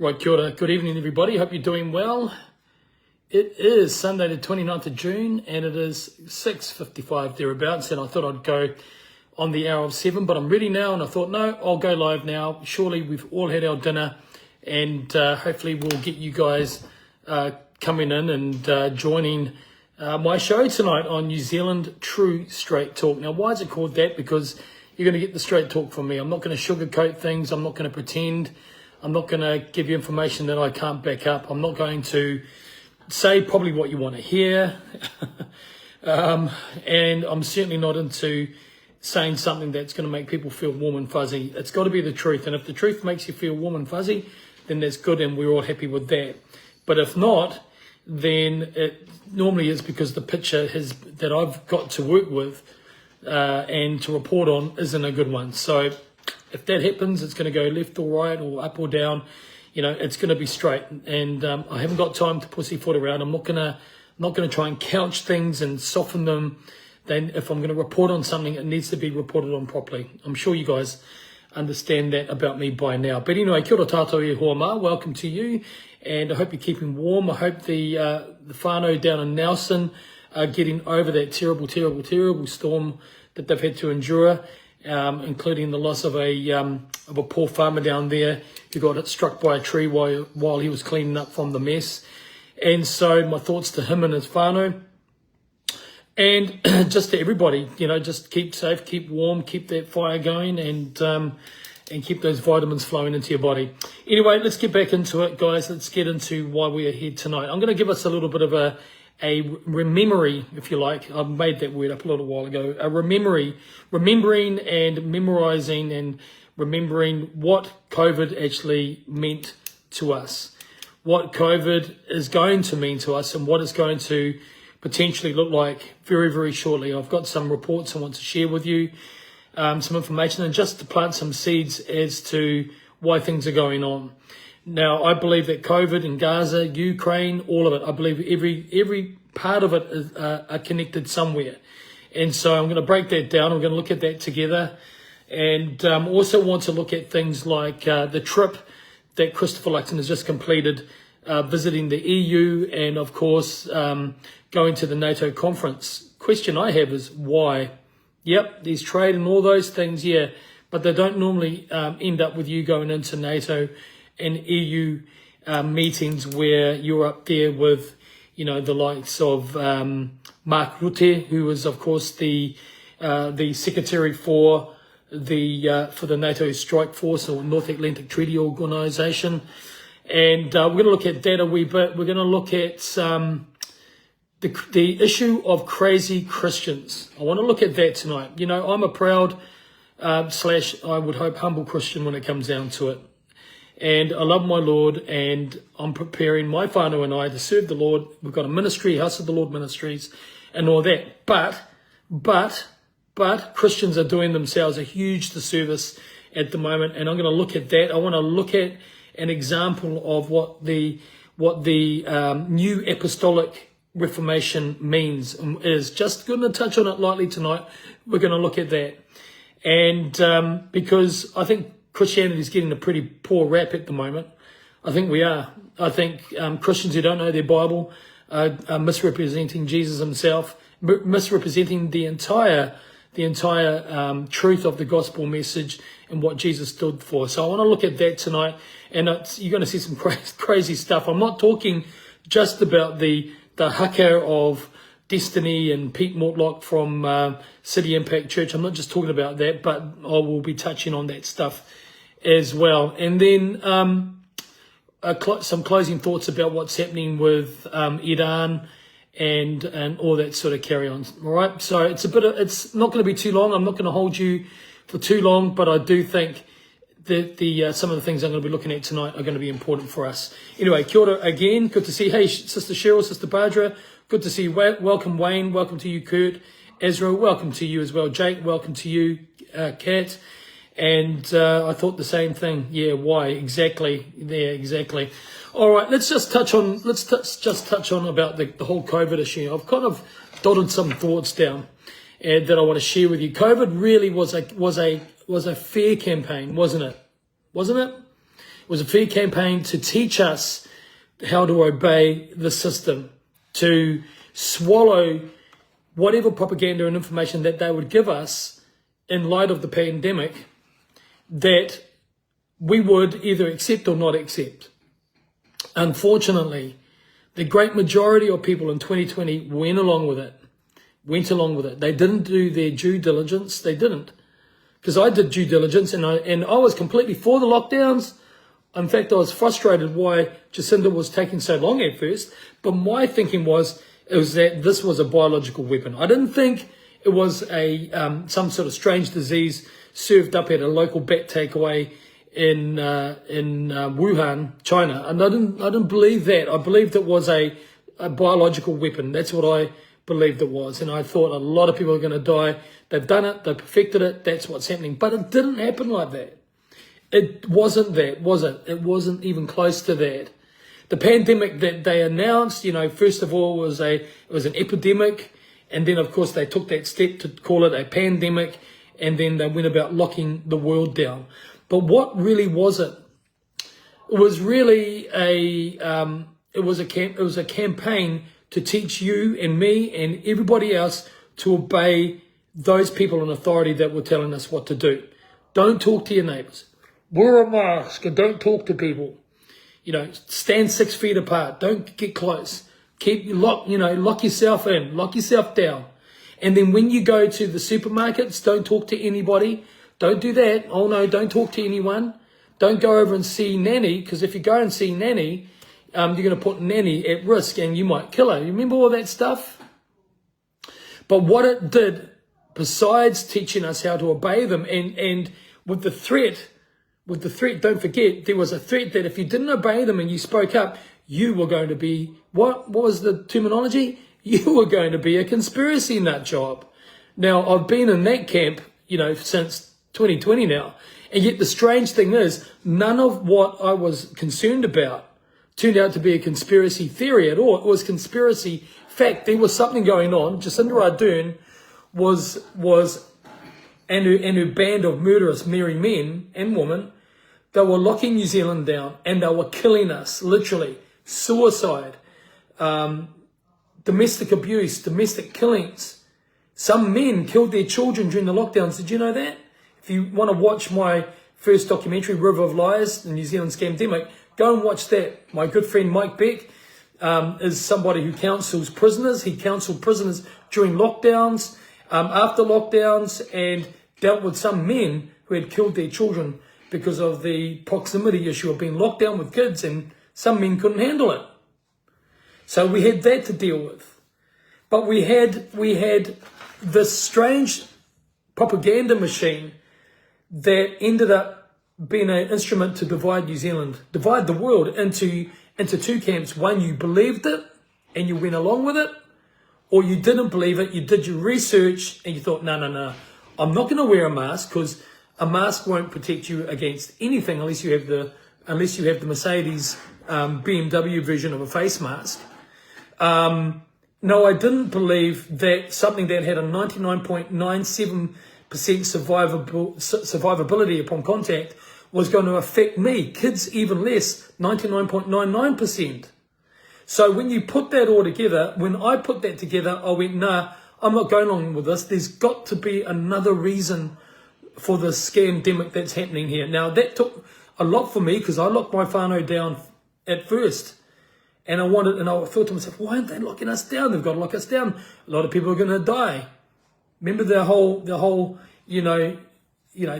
Right, kia ora. Good evening, everybody. Hope you're doing well. It is Sunday the 29th of June, and it is 6:55 thereabouts, and I thought I'd go on the hour of 7, but I'm ready now, and I thought, no, I'll go live now. Surely we've all had our dinner, and hopefully we'll get you guys coming in and joining my show tonight on New Zealand True Straight Talk. Now, why is it called that? Because you're going to get the straight talk from me. I'm not going to sugarcoat things. I'm not going to pretend. I'm not going to give you information that I can't back up. I'm not going to say probably what you want to hear. And I'm certainly not into saying something that's going to make people feel warm and fuzzy. It's got to be the truth. And if the truth makes you feel warm and fuzzy, then that's good and we're all happy with that. But if not, then it normally is because the picture that I've got to work with and to report on isn't a good one. So if that happens, it's going to go left or right or up or down. You know, it's going to be straight. And I haven't got time to pussyfoot around. I'm not going to try and couch things and soften them. Then if I'm going to report on something, it needs to be reported on properly. I'm sure you guys understand that about me by now. But anyway, kia ora tātou e hoa mā. Welcome to you. And I hope you're keeping warm. I hope the whānau down in Nelson are getting over that terrible storm that they've had to endure. Including the loss of a poor farmer down there who got struck by a tree while he was cleaning up from the mess. And so my thoughts to him and his whānau. And just to everybody, you know, just keep safe, keep warm, keep that fire going, and keep those vitamins flowing into your body. Anyway, let's get back into it, guys. Let's get into why we are here tonight. I'm going to give us a little bit of a rememory, if you like. I made that word up a little while ago. A remembering and memorizing and remembering what COVID actually meant to us, what COVID is going to mean to us, and what it's going to potentially look like very, very shortly. I've got some reports I want to share with you, some information, and just to plant some seeds as to why things are going on. Now, I believe that COVID in Gaza, Ukraine, all of it, I believe every part of it is are connected somewhere. And so I'm going to break that down. We're going to look at that together. And also want to look at things like the trip that Christopher Luxon has just completed, visiting the EU and, of course, going to the NATO conference. Question I have is why? Yep, there's trade and all those things, yeah, but they don't normally end up with you going into NATO and EU meetings where you're up there with, you know, the likes of Mark Rutte, who was, of course, the secretary for the NATO Strike Force or North Atlantic Treaty Organization, and we're going to look at that a wee bit. We're going to look at the issue of crazy Christians. I want to look at that tonight. You know, I'm a proud / I would hope humble Christian when it comes down to it. And I love my Lord, and I'm preparing my whānau and I to serve the Lord. We've got a ministry, House of the Lord Ministries, and all that. But Christians are doing themselves a huge disservice at the moment, and I'm going to look at that. I want to look at an example of what the new apostolic reformation means and is. Just going to touch on it lightly tonight. We're going to look at that, and because I think Christianity is getting a pretty poor rap at the moment. I think we are. I think Christians who don't know their Bible are misrepresenting Jesus himself, misrepresenting the entire truth of the gospel message and what Jesus stood for. So I want to look at that tonight, and you're going to see some crazy stuff. I'm not talking just about the haka of Destiny and Pete Mortlock from City Impact Church. I'm not just talking about that, but I will be touching on that stuff as well. And then some closing thoughts about what's happening with Iran and all that sort of carry on. All right. So it's not going to be too long. I'm not going to hold you for too long, but I do think that some of the things I'm going to be looking at tonight are going to be important for us. Anyway, kia ora again. Good to see you. Hey, Sister Cheryl, Sister Barbara. Good to see you. Welcome, Wayne. Welcome to you, Kurt. Ezra, welcome to you as well. Jake, welcome to you. Kat. And I thought the same thing. Yeah, why? Exactly. Yeah, exactly. All right, let's just touch on about the whole COVID issue. I've kind of dotted some thoughts down that I want to share with you. COVID really was a fair campaign, wasn't it? Wasn't it? It was a fair campaign to teach us how to obey the system, to swallow whatever propaganda and information that they would give us in light of the pandemic, that we would either accept or not accept. Unfortunately, the great majority of people in 2020 went along with it. They didn't do their due diligence. They didn't. Because I did due diligence and I was completely for the lockdowns. In fact, I was frustrated why Jacinda was taking so long at first. But my thinking was that this was a biological weapon. I didn't think it was some sort of strange disease served up at a local bat takeaway in Wuhan, China. And I didn't believe that. I believed it was a biological weapon. That's what I believed it was. And I thought a lot of people are going to die. They've done it. They've perfected it. That's what's happening. But it didn't happen like that. It wasn't that, was it? It wasn't even close to that. The pandemic that they announced, first of all, it was an epidemic. And then, of course, they took that step to call it a pandemic. And then they went about locking the world down. But what really was it? It was really a campaign to teach you and me and everybody else to obey those people in authority that were telling us what to do. Don't talk to your neighbors. Wear a mask and don't talk to people. Stand 6 feet apart. Don't get close. Lock yourself in. Lock yourself down. And then when you go to the supermarkets, don't talk to anybody. Don't do that. Oh no, don't talk to anyone. Don't go over and see Nanny, because if you go and see Nanny, you're going to put Nanny at risk and you might kill her. You remember all that stuff? But what it did, besides teaching us how to obey them, and with the threat, don't forget, there was a threat that if you didn't obey them and you spoke up, you were going to be, what was the terminology? You were going to be a conspiracy nut job. Now, I've been in that camp, since 2020 now. And yet the strange thing is, none of what I was concerned about turned out to be a conspiracy theory at all. It was conspiracy fact. There was something going on. Jacinda Ardern and her band of murderous merry men and women, they were locking New Zealand down and they were killing us, literally. Suicide, domestic abuse, domestic killings. Some men killed their children during the lockdowns. Did you know that? If you want to watch my first documentary, River of Lies, the New Zealand Scamdemic, go and watch that. My good friend Mike Beck is somebody who counsels prisoners. He counseled prisoners during lockdowns, after lockdowns, and dealt with some men who had killed their children because of the proximity issue of being locked down with kids, and some men couldn't handle it. So we had that to deal with. But we had this strange propaganda machine that ended up being an instrument to divide New Zealand, divide the world into two camps. One, you believed it and you went along with it, or you didn't believe it, you did your research and you thought, no, I'm not going to wear a mask because a mask won't protect you against anything unless you have the Mercedes BMW version of a face mask. No, I didn't believe that something that had a 99.97% survivability upon contact was going to affect me. Kids even less, 99.99%. So when you put that all together, when I put that together, I went, nah, I'm not going along with this. There's got to be another reason for the scamdemic that's happening here. Now, that took a lot for me because I locked my whānau down at first. And I thought to myself, why aren't they locking us down? They've got to lock us down. A lot of people are going to die. Remember the whole,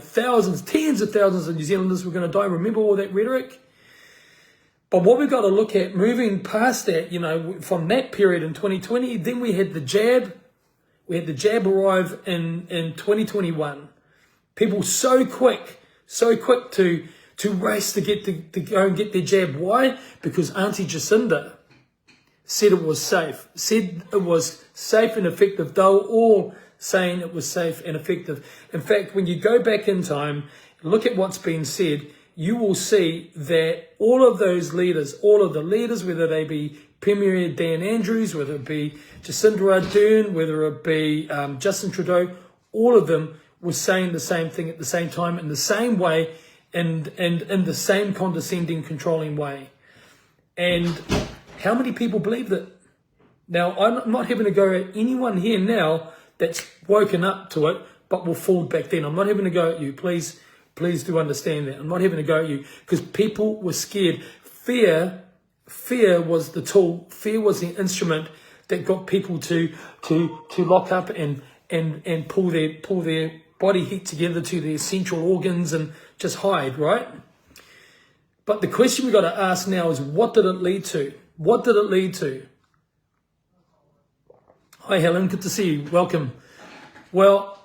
thousands, tens of thousands of New Zealanders were going to die. Remember all that rhetoric? But what we've got to look at, moving past that, from that period in 2020, then we had the jab. We had the jab arrive in 2021. People so quick to race to go and get their jab. Why? Because Auntie Jacinda said it was safe. Said it was safe and effective. They were all saying it was safe and effective. In fact, when you go back in time, look at what's been said, you will see that all of the leaders, whether they be Premier Dan Andrews, whether it be Jacinda Ardern, whether it be Justin Trudeau, all of them were saying the same thing at the same time in the same way, and in the same condescending, controlling way. And how many people believe that? Now, I'm not having to go at anyone here now that's woken up to it, but will fall back then. I'm not having to go at you. Please do understand that. I'm not having to go at you because people were scared. Fear was the tool. Fear was the instrument that got people to lock up and pull their body heat together to their central organs and just hide, right? But the question we got to ask now is, what did it lead to? What did it lead to? Hi, Helen. Good to see you. Welcome. Well,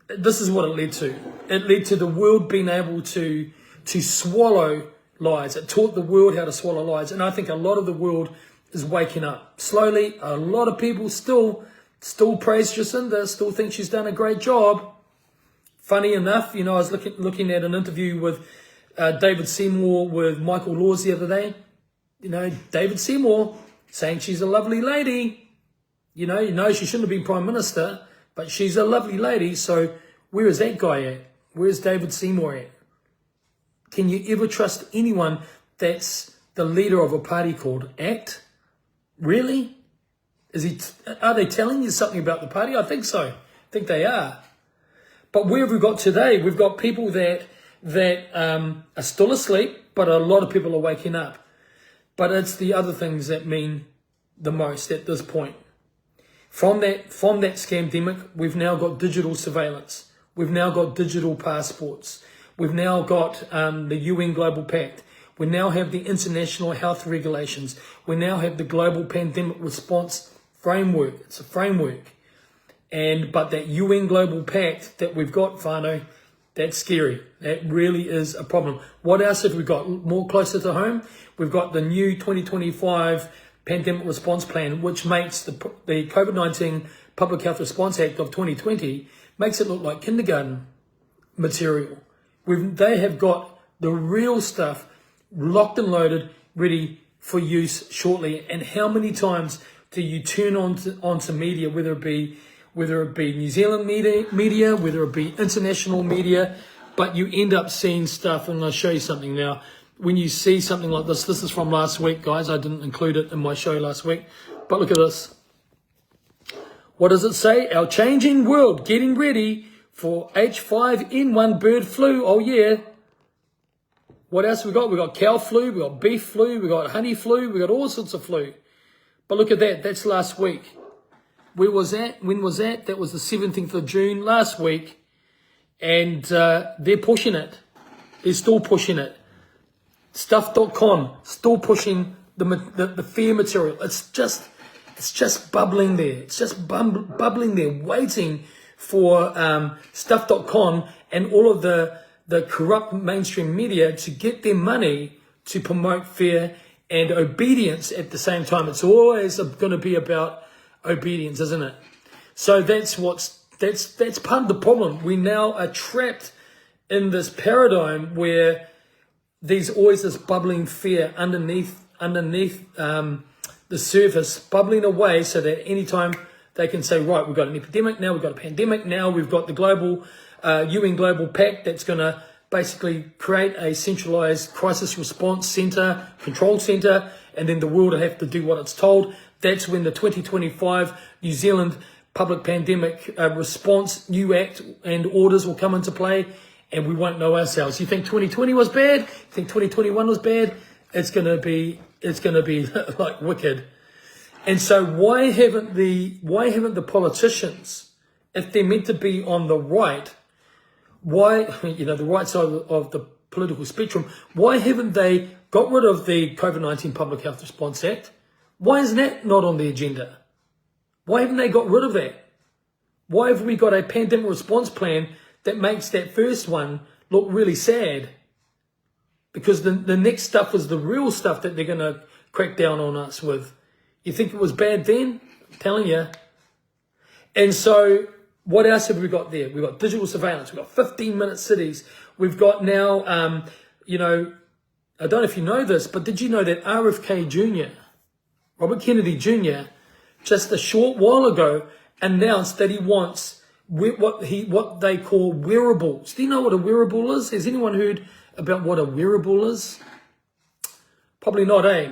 this is what it led to. It led to the world being able to swallow lies. It taught the world how to swallow lies. And I think a lot of the world is waking up. Slowly, a lot of people still praise Jacinda, still think she's done a great job. Funny enough, I was looking at an interview with David Seymour with Michael Laws the other day. David Seymour saying she's a lovely lady. She shouldn't have been Prime Minister, but she's a lovely lady. So where is that guy at? Where's David Seymour at? Can you ever trust anyone that's the leader of a party called ACT? Really? Are they telling you something about the party? I think so. I think they are. But where have we got today? We've got people that are still asleep, but a lot of people are waking up. But it's the other things that mean the most at this point. From that scamdemic, we've now got digital surveillance. We've now got digital passports. We've now got the UN Global Pact. We now have the international health regulations. We now have the global pandemic response framework. It's a framework. But that UN Global Pact that we've got, Whānau, that's scary. That really is a problem. What else have we got more closer to home? We've got the new 2025 Pandemic Response Plan, which makes the COVID-19 Public Health Response Act of 2020, makes it look like kindergarten material. They have got the real stuff locked and loaded, ready for use shortly. And how many times do you turn onto media, whether it be New Zealand media, whether it be international media, but you end up seeing stuff, and I'll show you something now. When you see something like this is from last week, guys. I didn't include it in my show last week, but look at this. What does it say? Our changing world getting ready for H5N1 bird flu. Oh yeah. What else we got? We got cow flu, we got beef flu, we got honey flu, we got all sorts of flu. But look at that. That's last week. Where was that? When was that? That was the 17th of June last week. And they're pushing it. They're still pushing it. Stuff.com still pushing the fear material. It's just bubbling there. It's just bubbling there, waiting for Stuff.com and all of the corrupt mainstream media to get their money to promote fear and obedience at the same time. It's always going to be about obedience, isn't it? So that's part of the problem. We now are trapped in this paradigm where there's always this bubbling fear underneath the surface, bubbling away, so that anytime they can say, right, we've got an epidemic now, we've got a pandemic now, we've got the global UN Global Pact that's going to basically create a centralized crisis response center, control center, and then the world will have to do what it's told. That's when the 2025 New Zealand Public Pandemic Response New Act and orders will come into play, and we won't know ourselves. You think 2020 was bad? You think 2021 was bad? It's gonna be like wicked. And so why haven't the politicians, if they're meant to be on the right, the right side of the political spectrum, why haven't they got rid of the COVID-19 Public Health Response Act? Why is that not on the agenda? Why haven't they got rid of that? Why have we got a pandemic response plan that makes that first one look really sad? Because the next stuff is the real stuff that they're going to crack down on us with. You think it was bad then? I'm telling you. And so what else have we got there? We've got digital surveillance. We've got 15-minute cities. We've got now, I don't know if you know this, but did you know that RFK Jr., Robert Kennedy Jr., just a short while ago announced that he wants what they call wearables. Do you know what a wearable is? Has anyone heard about what a wearable is? Probably not, eh?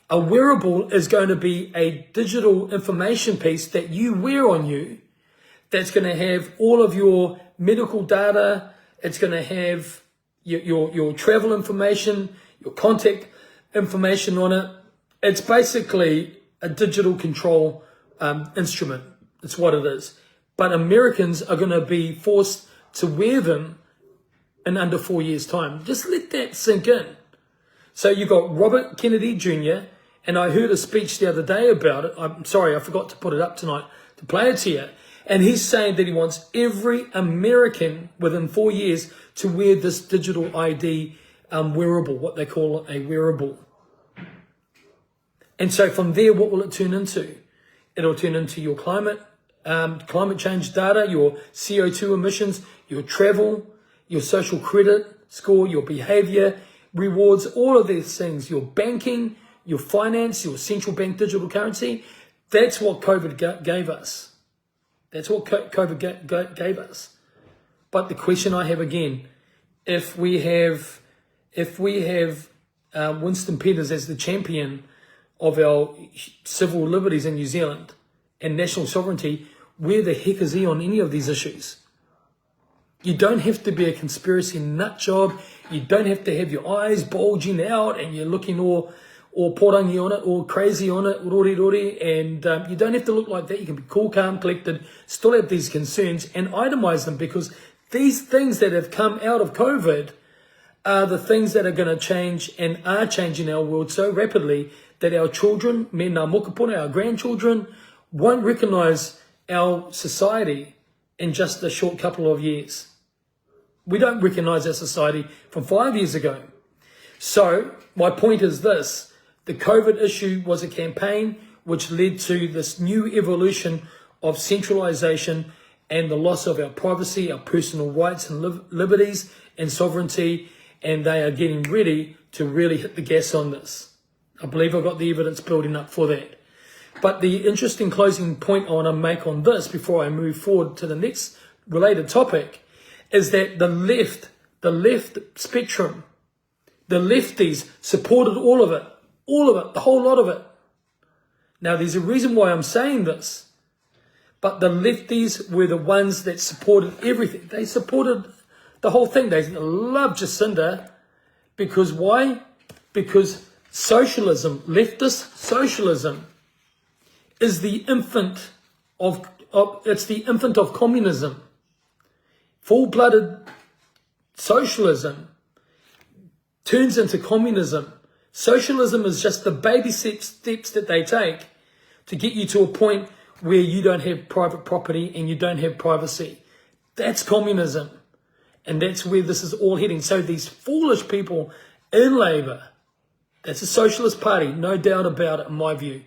A wearable is going to be a digital information piece that you wear on you that's going to have all of your medical data. It's going to have your travel information, your contact information on it. It's basically a digital control instrument. That's what it is. But Americans are going to be forced to wear them in under 4 years' time. Just let that sink in. So you've got Robert Kennedy Jr., and I heard a speech the other day about it. I'm sorry, I forgot to put it up tonight to play it here. And he's saying that he wants every American within 4 years to wear this digital ID wearable, what they call a wearable. And so from there, what will it turn into? It'll turn into your climate change data, your CO2 emissions, your travel, your social credit score, your behavior, rewards, all of these things, your banking, your finance, your central bank digital currency. That's what COVID gave us. That's what COVID gave us. But the question I have again, if we have Winston Peters as the champion of our civil liberties in New Zealand and national sovereignty, where the heck is he on any of these issues? You don't have to be a conspiracy nut job. You don't have to have your eyes bulging out and you're looking all porangi on it, all crazy on it, and you don't have to look like that. You can be cool, calm, collected, still have these concerns and itemize them, because these things that have come out of COVID are the things that are going to change and are changing our world so rapidly that our children, me ngā mokopuna, our grandchildren, won't recognize our society in just a short couple of years. We don't recognize our society from 5 years ago. So my point is this: the COVID issue was a campaign which led to this new evolution of centralization and the loss of our privacy, our personal rights and liberties and sovereignty, and they are getting ready to really hit the gas on this. I believe I've got the evidence building up for that. But the interesting closing point I want to make on this before I move forward to the next related topic is that the left spectrum, the lefties supported all of it, the whole lot of it. Now, there's a reason why I'm saying this, but the lefties were the ones that supported everything. They supported the whole thing. They loved Jacinda because why? Because socialism, leftist socialism, is the infant of communism. Full-blooded socialism turns into communism. Socialism is just the baby steps that they take to get you to a point where you don't have private property and you don't have privacy. That's communism. And that's where this is all heading. So these foolish people in Labour, that's a socialist party, no doubt about it in my view.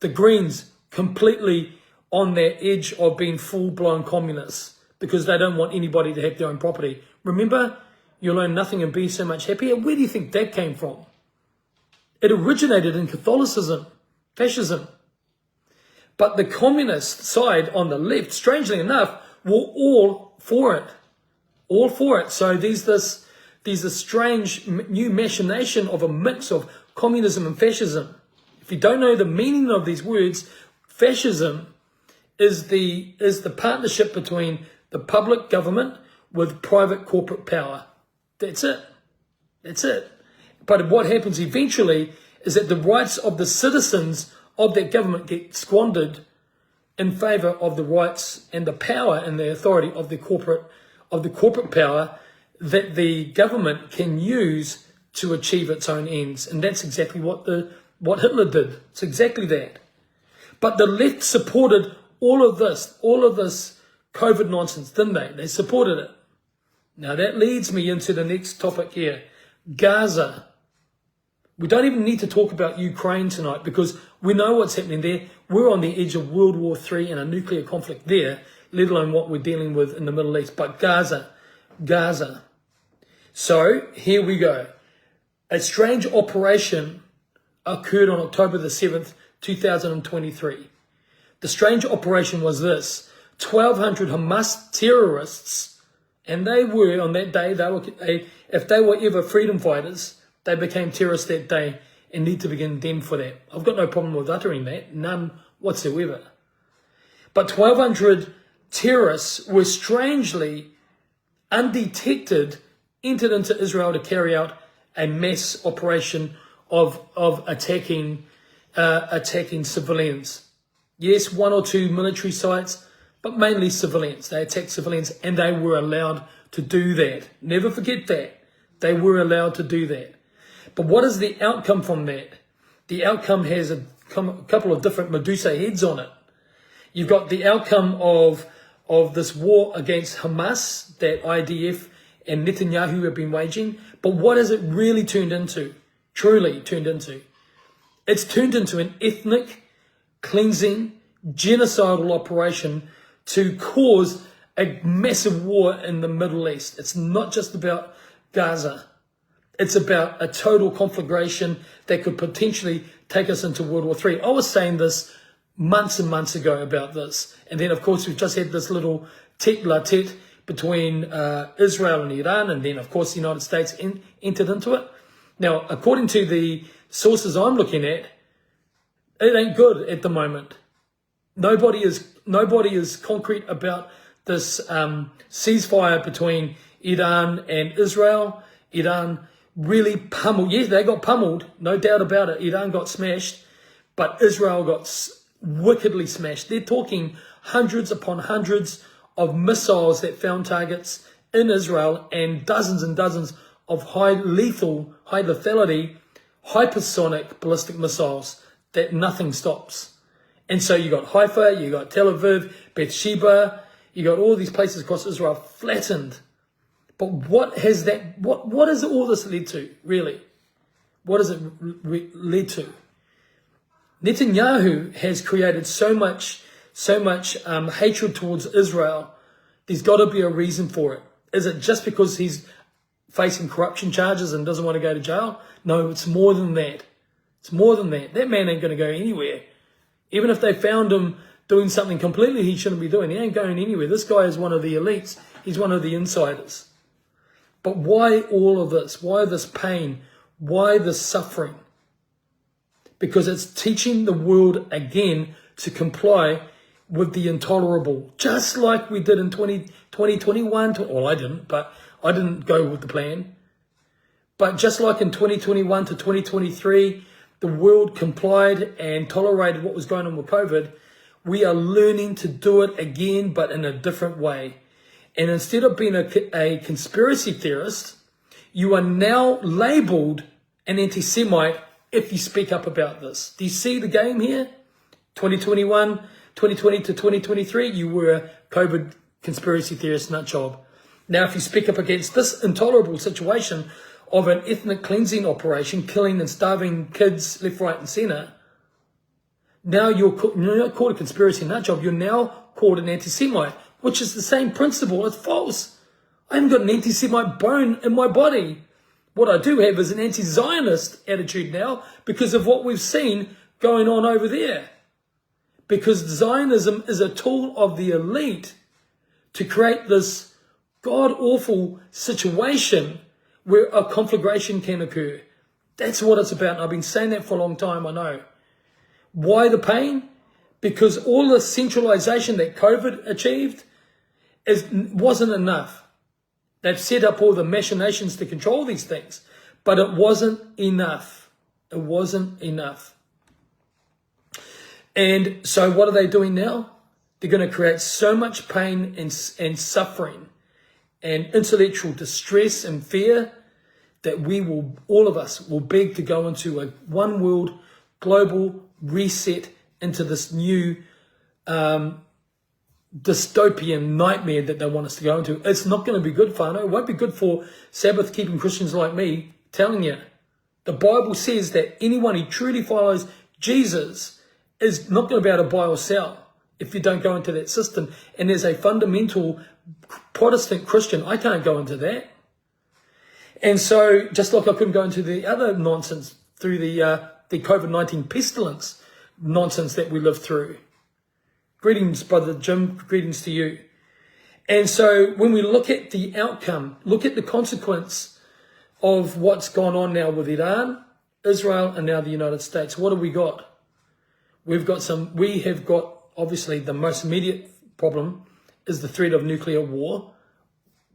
The Greens completely on that edge of being full-blown communists because they don't want anybody to have their own property. Remember, you'll own nothing and be so much happier. Where do you think that came from? It originated in Catholicism, fascism. But the communist side on the left, strangely enough, were all for it. All for it. So there's a strange new machination of a mix of communism and fascism. If you don't know the meaning of these words, fascism is the partnership between the public government with private corporate power. That's it. That's it. But what happens eventually is that the rights of the citizens of that government get squandered in favour of the rights and the power and the authority of the corporate power that the government can use to achieve its own ends. And that's exactly what Hitler did. It's exactly that. But the left supported all of this COVID nonsense, didn't they? They supported it. Now that leads me into the next topic here. Gaza. We don't even need to talk about Ukraine tonight because we know what's happening there. We're on the edge of World War III and a nuclear conflict there, let alone what we're dealing with in the Middle East. But Gaza. So here we go. A strange operation occurred on October the 7th, 2023. The strange operation was this: 1,200 Hamas terrorists And they were, on that day, if they were ever freedom fighters, they became terrorists that day and need to be condemned for that. I've got no problem with uttering that, none whatsoever. But 1,200 terrorists were strangely, undetected, entered into Israel to carry out a mass operation of attacking civilians. Yes, one or two military sites, but mainly civilians. They attacked civilians, and they were allowed to do that. Never forget that. They were allowed to do that. But what is the outcome from that? The outcome has a couple of different Medusa heads on it. You've got the outcome of this war against Hamas that IDF and Netanyahu have been waging. But what has it really turned into? Truly turned into? It's turned into an ethnic cleansing, genocidal operation to cause a massive war in the Middle East. It's not just about Gaza. It's about a total conflagration that could potentially take us into World War III. I was saying this months and months ago about this. And then, of course, we've just had this little tete-la-tete between Israel and Iran. And then, of course, the United States entered into it. Now, according to the sources I'm looking at, it ain't good at the moment. Nobody is concrete about this ceasefire between Iran and Israel. Iran really pummeled. Yes, they got pummeled, no doubt about it. Iran got smashed, but Israel got wickedly smashed. They're talking hundreds upon hundreds of missiles that found targets in Israel, and dozens of high lethality, hypersonic ballistic missiles that nothing stops. And so you got Haifa, you got Tel Aviv, Beersheba, you got all these places across Israel flattened. But what has all this led to, really? What has it led to? Netanyahu has created so much hatred towards Israel. There's got to be a reason for it. Is it just because he's facing corruption charges and doesn't want to go to jail? No, it's more than that. It's more than that. That man ain't going to go anywhere. Even if they found him doing something completely he shouldn't be doing, he ain't going anywhere. This guy is one of the elites. He's one of the insiders. But why all of this? Why this pain? Why this suffering? Because it's teaching the world again to comply with the intolerable, just like we did in 2021. Well, I didn't, but I didn't go with the plan. But just like in 2021 to 2023, the world complied and tolerated what was going on with COVID. We are learning to do it again, but in a different way. And instead of being a conspiracy theorist, you are now labeled an anti-Semite if you speak up about this. Do you see the game here? 2021, 2020 to 2023, you were a COVID conspiracy theorist nut job. Now, if you speak up against this intolerable situation of an ethnic cleansing operation, killing and starving kids left, right, and centre, now you're not called a conspiracy nut job, you're now called an anti-Semite, which is the same principle. It's false. I haven't got an anti-Semite bone in my body. What I do have is an anti-Zionist attitude now because of what we've seen going on over there. Because Zionism is a tool of the elite to create this god-awful situation where a conflagration can occur. That's what it's about. And I've been saying that for a long time, I know. Why the pain? Because all the centralization that COVID achieved wasn't enough. They've set up all the machinations to control these things, but it wasn't enough. It wasn't enough. And so what are they doing now? They're going to create so much pain and suffering and intellectual distress and fear that all of us will beg to go into a one world global reset into this new dystopian nightmare that they want us to go into. It's not going to be good, whānau. It won't be good for Sabbath-keeping Christians like me, telling you. The Bible says that anyone who truly follows Jesus is not going to be able to buy or sell if you don't go into that system. And as a fundamental Protestant Christian, I can't go into that. And so, just like I couldn't go into the other nonsense through the COVID-19 pestilence nonsense that we lived through. Greetings, Brother Jim. Greetings to you. And so when we look at the outcome, look at the consequence of what's gone on now with Iran, Israel, and now the United States, what have we got? We have got, obviously, the most immediate problem is the threat of nuclear war,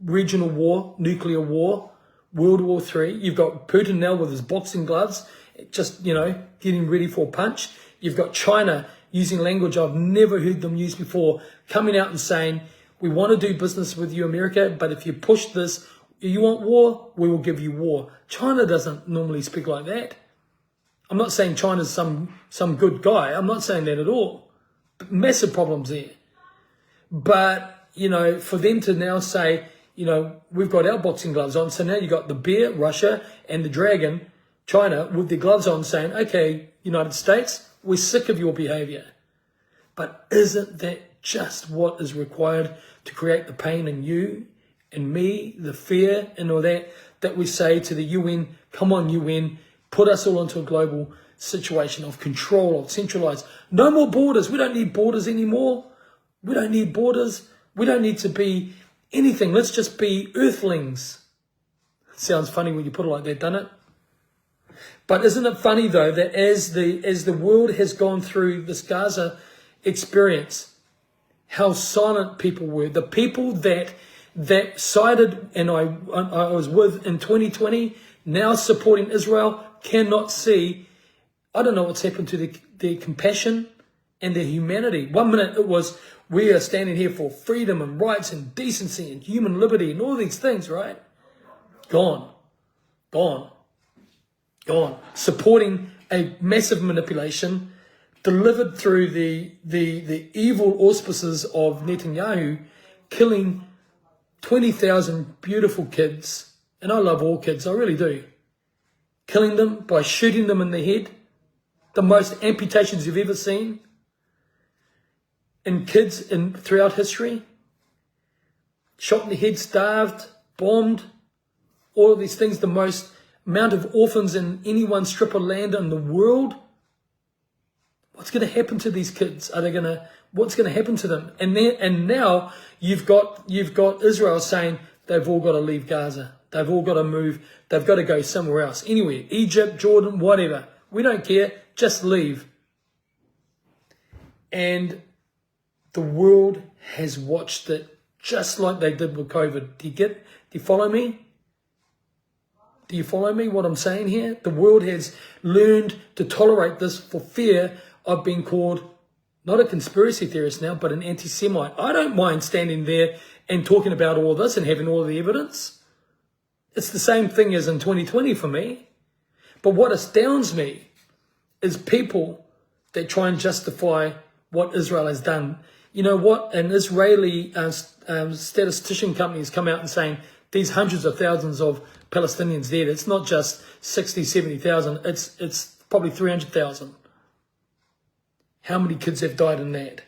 regional war, nuclear war, World War III. You've got Putin now with his boxing gloves, just, getting ready for a punch. You've got China using language I've never heard them use before, coming out and saying, we want to do business with you, America, but if you push this, you want war, we will give you war. China doesn't normally speak like that. I'm not saying China's some good guy. I'm not saying that at all. Massive problems there. But, for them to now say, we've got our boxing gloves on. So now you got the bear, Russia, and the dragon, China, with their gloves on saying, okay, United States, we're sick of your behavior. But isn't that just what is required to create the pain in you and me, the fear and all that we say to the UN, come on UN, put us all into a global situation of control, of centralized. No more borders. We don't need borders anymore. We don't need borders. We don't need to be anything. Let's just be earthlings. It sounds funny when you put it like that, doesn't it? But isn't it funny, though, that as the world has gone through this Gaza experience, how silent people were. The people that sided and I was with in 2020, now supporting Israel, cannot see, I don't know what's happened to their compassion and their humanity. 1 minute it was, we are standing here for freedom and rights and decency and human liberty and all these things, right? Gone. Supporting a massive manipulation delivered through the evil auspices of Netanyahu, killing 20,000 beautiful kids. And I love all kids, I really do. Killing them by shooting them in the head. The most amputations you've ever seen in kids throughout history. Shot in the head, starved, bombed. All of these things, the most amount of orphans in any one strip of land in the world. What's going to happen to these kids? What's going to happen to them? And now you've got Israel saying they've all got to leave Gaza. They've all got to move. They've got to go somewhere else. Anywhere. Egypt, Jordan, whatever. We don't care. Just leave. And the world has watched it just like they did with COVID. Do you follow me? Do you follow me what I'm saying here? The world has learned to tolerate this for fear of being called not a conspiracy theorist now, but an anti-Semite. I don't mind standing there and talking about all this and having all the evidence. It's the same thing as in 2020 for me. But what astounds me is people that try and justify what Israel has done. You know what? An Israeli statistician company has come out and saying these hundreds of thousands of Palestinians dead. It's not just 60, 70,000. It's probably 300,000. How many kids have died in that?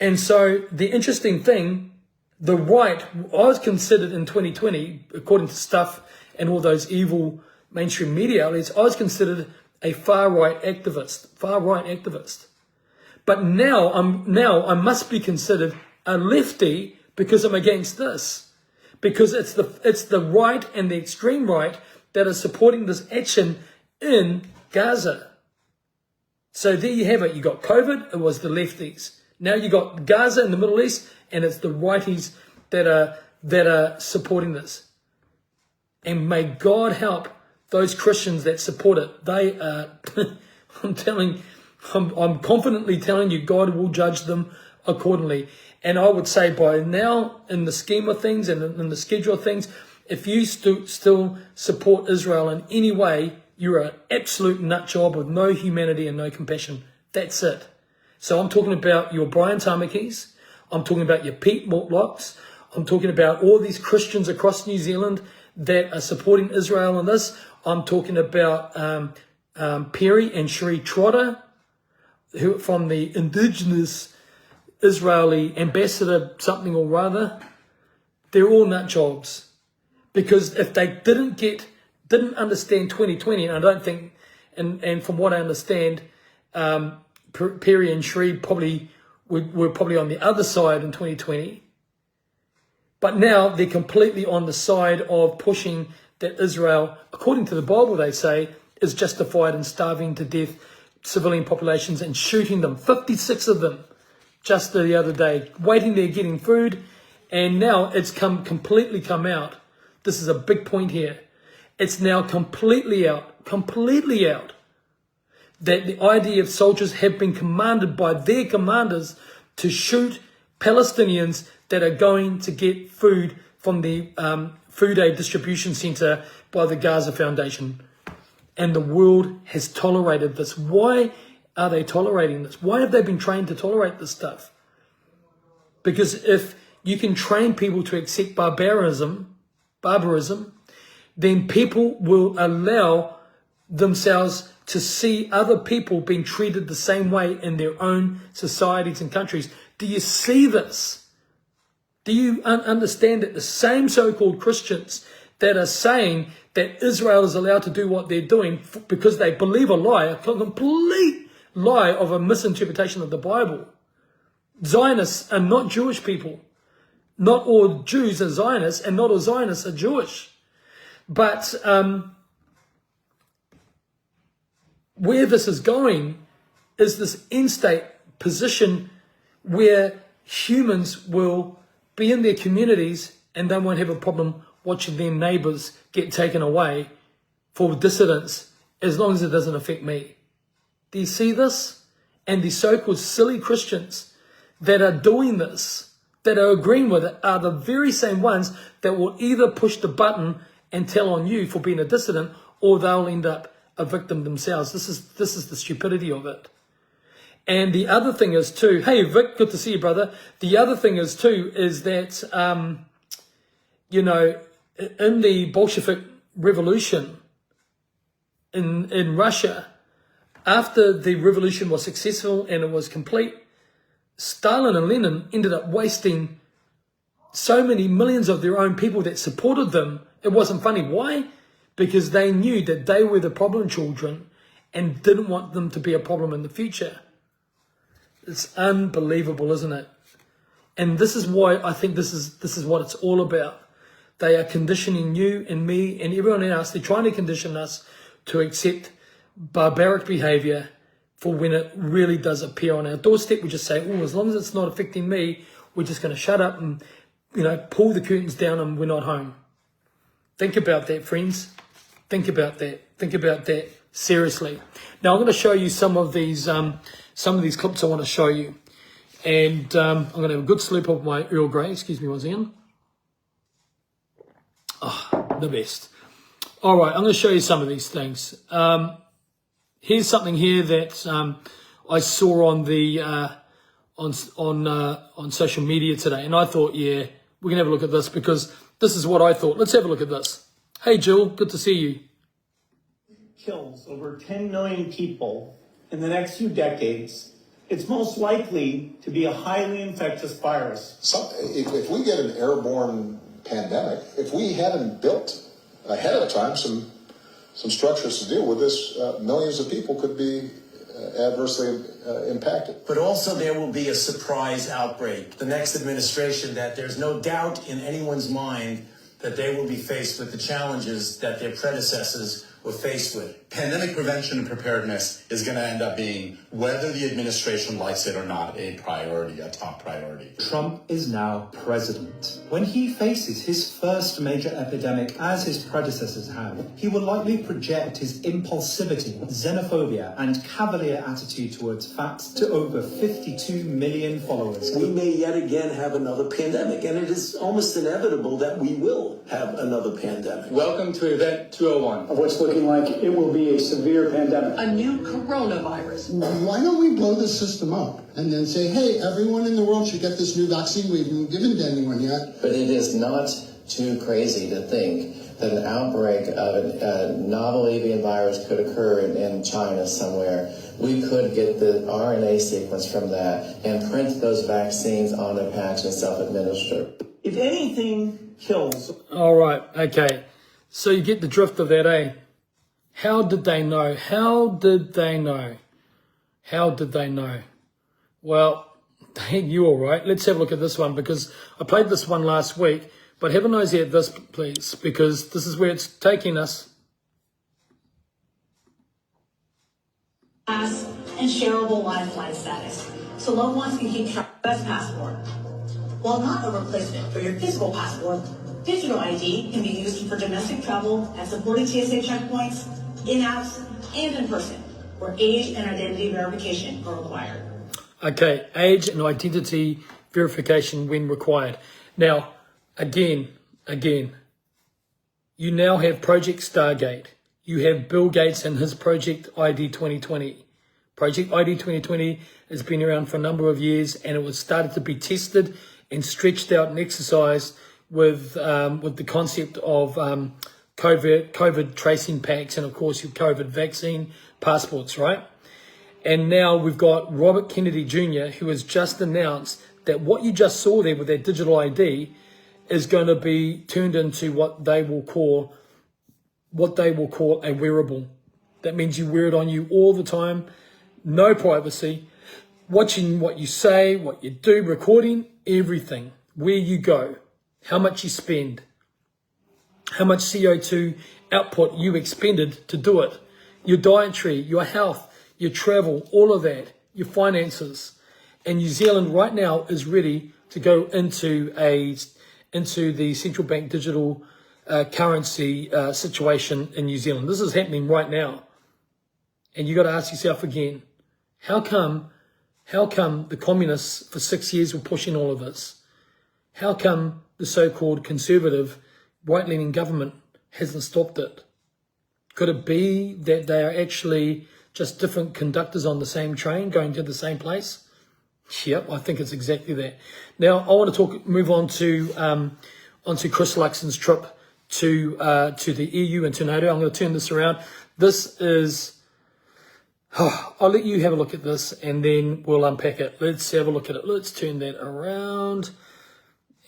And so the interesting thing, the right, I was considered in 2020, according to stuff and all those evil mainstream media outlets, I was considered a far-right activist. But now I must be considered a lefty because I'm against this. Because it's the right and the extreme right that are supporting this action in Gaza. So there you have it. You got COVID, it was the lefties. Now you got Gaza in the Middle East, and it's the righties that are supporting this. And may God help those Christians that support it. They are, I'm confidently telling you, God will judge them accordingly. And I would say by now, in the scheme of things and in the schedule of things, if you still support Israel in any way, you're an absolute nut job with no humanity and no compassion. That's it. So I'm talking about your Brian Tamakis. I'm talking about your Pete Mortlocks. I'm talking about all these Christians across New Zealand that are supporting Israel in this. I'm talking about Perry and Sheree Trotter, who from the indigenous Israeli ambassador something or rather. They're all nut jobs. Because if they didn't understand 2020, and I don't think, and from what I understand, Perry and Sheree probably were probably on the other side in 2020. But now they're completely on the side of pushing that Israel, according to the Bible, they say, is justified in starving to death civilian populations and shooting them. 56 of them just the other day, waiting there getting food. And now it's completely come out. This is a big point here. It's now completely out, that the idea of soldiers have been commanded by their commanders to shoot Palestinians that are going to get food from the food aid distribution center by the Gaza Foundation. And the world has tolerated this. Why are they tolerating this? Why have they been trained to tolerate this stuff? Because if you can train people to accept barbarism, then people will allow themselves to see other people being treated the same way in their own societies and countries. Do you see this? Do you understand that the same so-called Christians that are saying that Israel is allowed to do what they're doing because they believe a lie, a complete lie of a misinterpretation of the Bible? Zionists are not Jewish people. Not all Jews are Zionists, and not all Zionists are Jewish. But where this is going is this end state position where humans will be in their communities and they won't have a problem watching their neighbors get taken away for dissidents as long as it doesn't affect me. Do you see this? And the so-called silly Christians that are doing this, that are agreeing with it, are the very same ones that will either push the button and tell on you for being a dissident, or they'll end up a victim themselves. This is the stupidity of it. And the other thing is too, hey Vic, good to see you, brother. The other thing is too, is that, you know, in the Bolshevik revolution in Russia, after the revolution was successful and it was complete, Stalin and Lenin ended up wasting so many millions of their own people that supported them. It wasn't funny. Why? Because they knew that they were the problem children and didn't want them to be a problem in the future. It's unbelievable, isn't it? And this is why I think this is what it's all about. They are conditioning you and me and everyone else. They're trying to condition us to accept barbaric behavior for when it really does appear on our doorstep. We just say, oh, as long as it's not affecting me, we're just going to shut up and, you know, pull the curtains down and we're not home. Think about that, friends. Think about that. Think about that seriously. Now, I'm going to show you some of these clips I want to show you. And I'm going to have a good slurp of my Earl Grey. Excuse me once again. Oh, the best. All right, I'm going to show you some of these things. Here's something here that I saw on the on social media today, and I thought, yeah, we can have a look at this because this is what I thought. Let's have a look at this. Hey, Jill, good to see you. Kills over 10 million people in the next few decades. It's most likely to be a highly infectious virus. If we get an airborne pandemic, if we hadn't built ahead of time some structures to deal with this, millions of people could be adversely impacted. But also there will be a surprise outbreak. The next administration, that there's no doubt in anyone's mind that they will be faced with the challenges that their predecessors were faced with. Pandemic prevention and preparedness is going to end up being, whether the administration likes it or not, a priority, a top priority. Trump is now president. When he faces his first major epidemic, as his predecessors have, he will likely project his impulsivity, xenophobia, and cavalier attitude towards facts to over 52 million followers. We may yet again have another pandemic, and it is almost inevitable that we will have another pandemic. Welcome to Event 201. What's looking like it will be a severe pandemic. A new coronavirus. Why don't we blow the system up and then say, hey, everyone in the world should get this new vaccine we haven't given to anyone yet? But it is not too crazy to think that an outbreak of a novel avian virus could occur in China somewhere. We could get the RNA sequence from that and print those vaccines on a patch and self-administer. If anything kills... All right, okay. So you get the drift of that, eh? How did they know? How did they know? How did they know? Well, You all right? Let's have a look at this one, because I played this one last week, but have a nosy at this, please, because this is where it's taking us. And shareable Wi-Fi status, so loved ones can keep track of best passport. While not a replacement for your physical passport, digital ID can be used for domestic travel at supported TSA checkpoints, in-apps, and in person, where age and identity verification are required. Okay, age and identity verification when required. Now, again, you now have Project Stargate. You have Bill Gates and his Project ID 2020. Project ID 2020 has been around for a number of years, and it was started to be tested and stretched out and exercised with the concept of COVID tracing packs and, of course, your COVID vaccine passports, right? And now we've got Robert Kennedy Jr., who has just announced that what you just saw there with that digital ID is going to be turned into what they will call a wearable. That means you wear it on you all the time, no privacy, watching what you say, what you do, recording everything, where you go, how much you spend, how much CO2 output you expended to do it, your dietary, your health, your travel, all of that, your finances. And New Zealand right now is ready to go into the central bank digital currency situation in New Zealand. This is happening right now. And you got to ask yourself again, how come the communists for 6 years were pushing all of this? How come the so-called conservative right-leaning government hasn't stopped it? Could it be that they are actually just different conductors on the same train going to the same place? Yep, I think it's exactly that. Now, I want to move on to onto Chris Luxon's trip to the EU and to NATO. I'm going to turn this around. This is, I'll let you have a look at this and then we'll unpack it. Let's have a look at it. Let's turn that around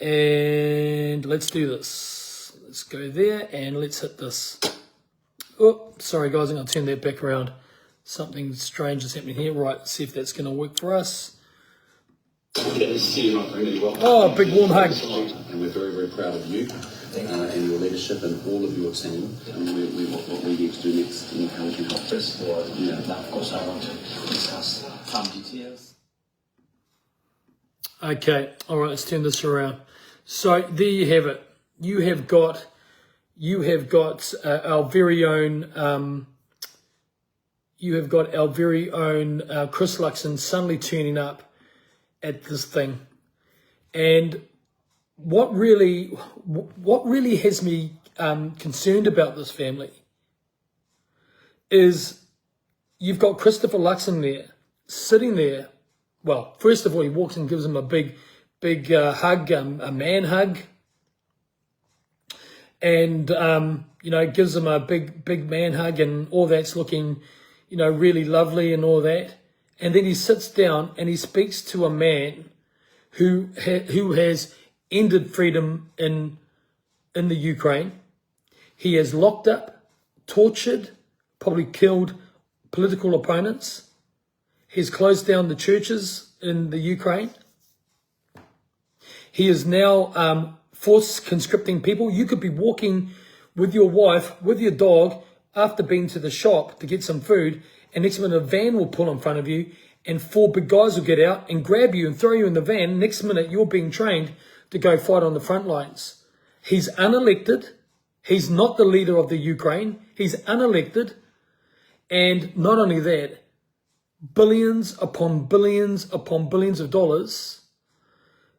and let's do this. Let's go there and let's hit this. Oh, sorry guys, I'm going to turn that back around. Something strange is happening here. Right, let's see if that's going to work for us. Oh, big warm hug. And we're very, very proud of you and your leadership and all of your team. And what we need to do next and how we can help this. Yeah. Now, of course, I want to discuss some details. Okay, all right, let's turn this around. So there you have it. You have got our very own. You have got our very own Chris Luxon suddenly turning up at this thing. And what really has me concerned about this family is you've got Christopher Luxon there, sitting there. Well, first of all, he walks and gives him a big hug, a man hug. And, gives him a big man hug and all that's looking, really lovely and all that. And then he sits down and he speaks to a man who has ended freedom in the Ukraine. He has locked up, tortured, probably killed political opponents. He's closed down the churches in the Ukraine. He is now force conscripting people. You could be walking with your wife, with your dog, after being to the shop to get some food, and next minute a van will pull in front of you and 4 big guys will get out and grab you and throw you in the van. Next minute you're being trained to go fight on the front lines. He's unelected. He's not the leader of the Ukraine. He's unelected. And not only that, billions upon billions upon billions of dollars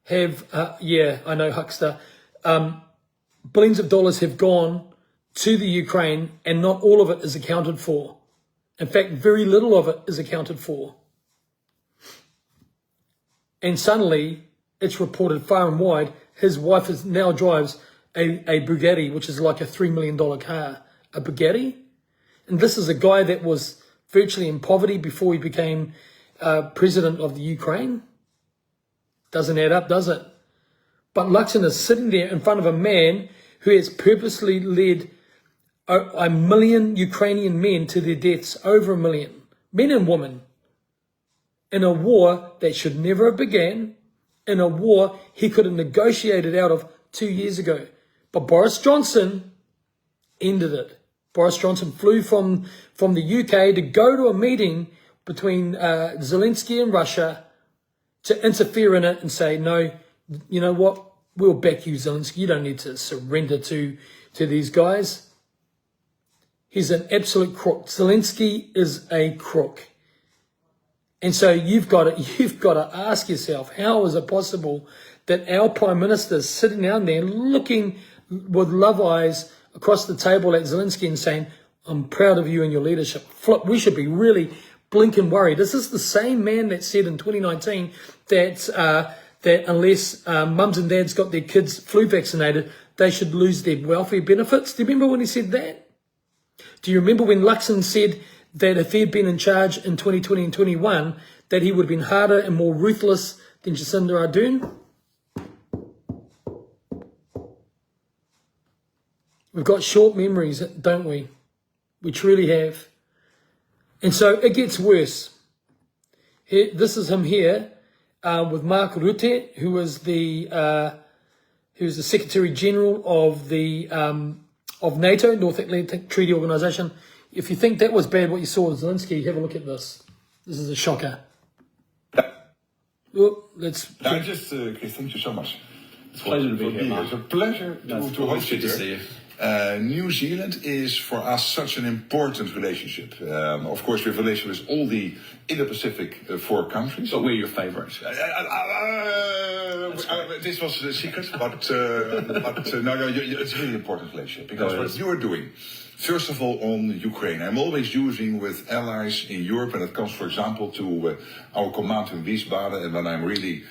have, I know, Huckster, billions of dollars have gone to the Ukraine and not all of it is accounted for. In fact, very little of it is accounted for. And suddenly, it's reported far and wide, his wife now drives a Bugatti, which is like a $3 million car. A Bugatti? And this is a guy that was virtually in poverty before he became president of the Ukraine. Doesn't add up, does it? But Luxon is sitting there in front of a man who has purposely led a million Ukrainian men to their deaths, over 1 million, men and women. in a war that should never have began, in a war he could have negotiated out of 2 years ago. But Boris Johnson ended it. Boris Johnson flew from the UK to go to a meeting between Zelensky and Russia to interfere in it and say, no, you know what, we'll back you, Zelensky. You don't need to surrender to these guys. He's an absolute crook. Zelensky is a crook. And so you've got to ask yourself, how is it possible that our Prime Minister is sitting down there looking with love eyes across the table at Zelensky and saying, I'm proud of you and your leadership. Flip, we should be really blinking worried. This is the same man that said in 2019 that unless mums and dads got their kids flu vaccinated, they should lose their welfare benefits. Do you remember when he said that? Do you remember when Luxon said that if he had been in charge in 2020 and 21, that he would have been harder and more ruthless than Jacinda Ardern? We've got short memories, don't we? We truly have. And so it gets worse. This is him here with Mark Rutte, who was the Secretary General of NATO, North Atlantic Treaty Organization. If you think that was bad, what you saw with Zelensky, have a look at this. This is a shocker. Oh, let's. Chris, thank you so much. It's a pleasure to be here. It's a pleasure to host you here. New Zealand is for us such an important relationship. Of course, we have a relationship with all the Indo-Pacific 4 countries. But we're your favourite. This was the secret, but no, it's a really important relationship because what you are doing, first of all, on Ukraine, I'm always using with allies in Europe, and it comes, for example, to our command in Wiesbaden, and when I'm really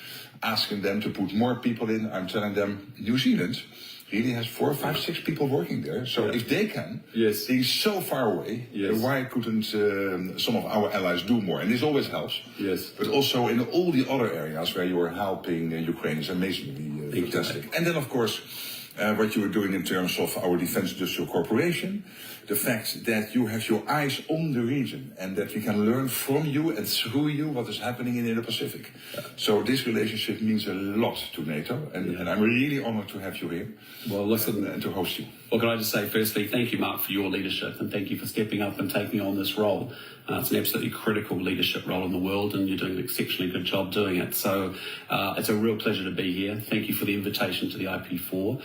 asking them to put more people in, I'm telling them New Zealand really has 4, 5, 6 people working there. So if they can, being so far away, why couldn't some of our allies do more? And this always helps. Yes. But also in all the other areas where you are helping Ukraine is amazingly fantastic. And then, of course, what you are doing in terms of our defense industrial cooperation, the fact that you have your eyes on the region and that we can learn from you and through you what is happening in the Pacific. So this relationship means a lot to NATO, and I'm really honored to have you here. Well, listen, and to host you. Well, can I just say, firstly, thank you, Mark, for your leadership, and thank you for stepping up and taking on this role. It's an absolutely critical leadership role in the world, and you're doing an exceptionally good job doing it. So it's a real pleasure to be here. Thank you for the invitation to the IP4.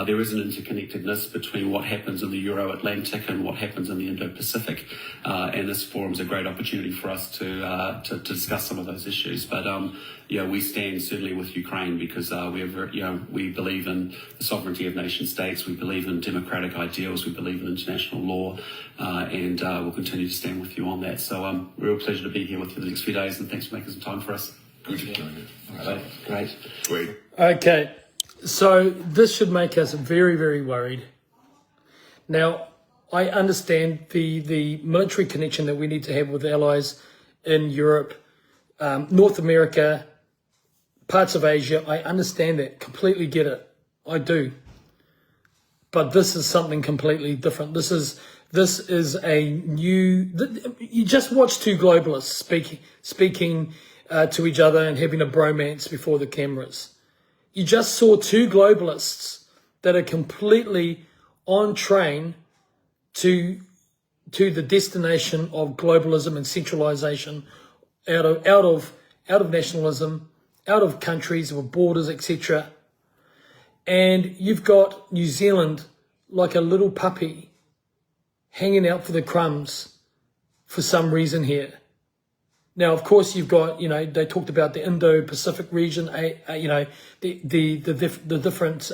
There is an interconnectedness between what happens in the Euro-Atlantic and what happens in the Indo-Pacific, and this forum is a great opportunity for us to discuss some of those issues. But we stand certainly with Ukraine because we believe in the sovereignty of nation states. We believe in democratic ideals. We believe in international law, and we'll continue to stand with you on that. So real pleasure to be here with you the next few days, and thanks for making some time for us. Good to join you. Great. Okay, so this should make us very, very worried. Now, I understand the military connection that we need to have with allies in Europe, North America, parts of Asia. I understand that, completely get it. I do. But this is something completely different. This is a new. You just watch two globalists speaking to each other and having a bromance before the cameras. You just saw two globalists that are completely on train to the destination of globalism and centralization, out of nationalism, out of countries with borders, etc. And you've got New Zealand like a little puppy hanging out for the crumbs for some reason here. Now, of course, you've got, they talked about the Indo-Pacific region, the different,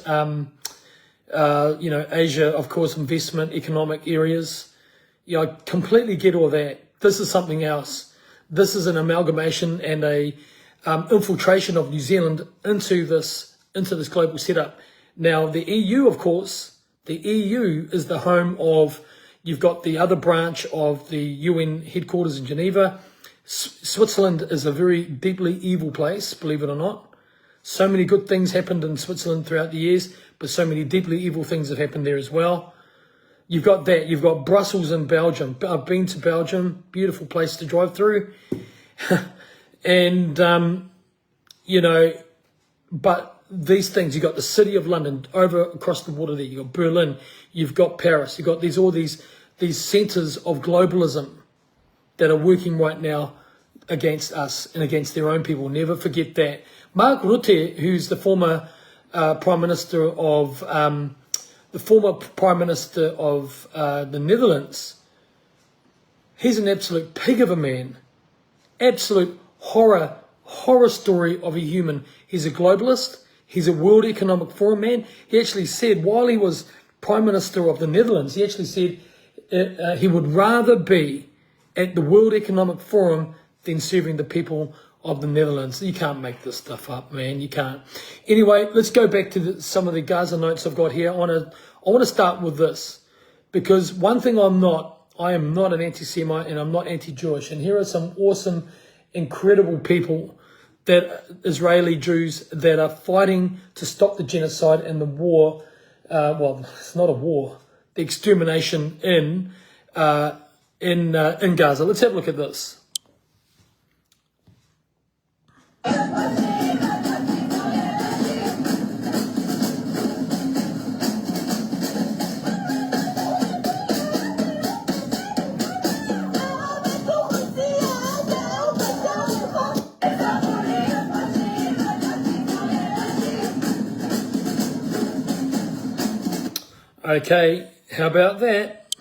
Asia, of course, investment, economic areas. I completely get all that. This is something else. This is an amalgamation and a infiltration of New Zealand into this global setup. Now, the EU, of course, the EU is the home of, you've got the other branch of the UN headquarters in Geneva. Switzerland is a very deeply evil place, believe it or not. So many good things happened in Switzerland throughout the years, but so many deeply evil things have happened there as well. You've got that. You've got Brussels and Belgium. I've been to Belgium, beautiful place to drive through. And, you know, but these things, you've got the city of London over across the water there, you've got Berlin, you've got Paris, you've got all these centres of globalism that are working right now against us and against their own people. Never forget that. Mark Rutte, who's the former Prime Minister of the Netherlands, he's an absolute pig of a man. Absolute horror story of a human. He's a globalist. He's a World Economic Forum man. He actually said, while he was Prime Minister of the Netherlands, he actually said he would rather be at the World Economic Forum than serving the people of the Netherlands. You can't make this stuff up, man. You can't. Anyway, let's go back to some of the Gaza notes I've got here. I want to start with this, because one thing I am not an anti-Semite and I'm not anti-Jewish. And here are some awesome, incredible people, that Israeli Jews that are fighting to stop the genocide and the war. Well, it's not a war. The extermination in Gaza. Let's have a look at this. Okay, how about that?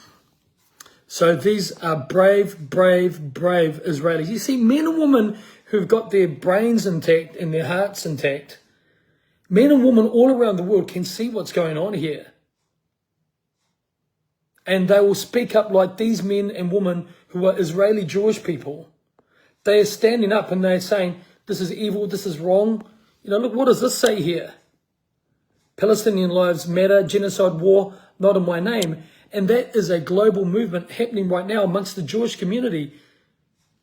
So these are brave Israelis. You see, men and women who've got their brains intact and their hearts intact, men and women all around the world can see what's going on here. And they will speak up like these men and women who are Israeli Jewish people. They are standing up and they're saying, this is evil, this is wrong. You know, look, what does this say here? Palestinian lives matter, genocide, war, not in my name. And that is a global movement happening right now amongst the Jewish community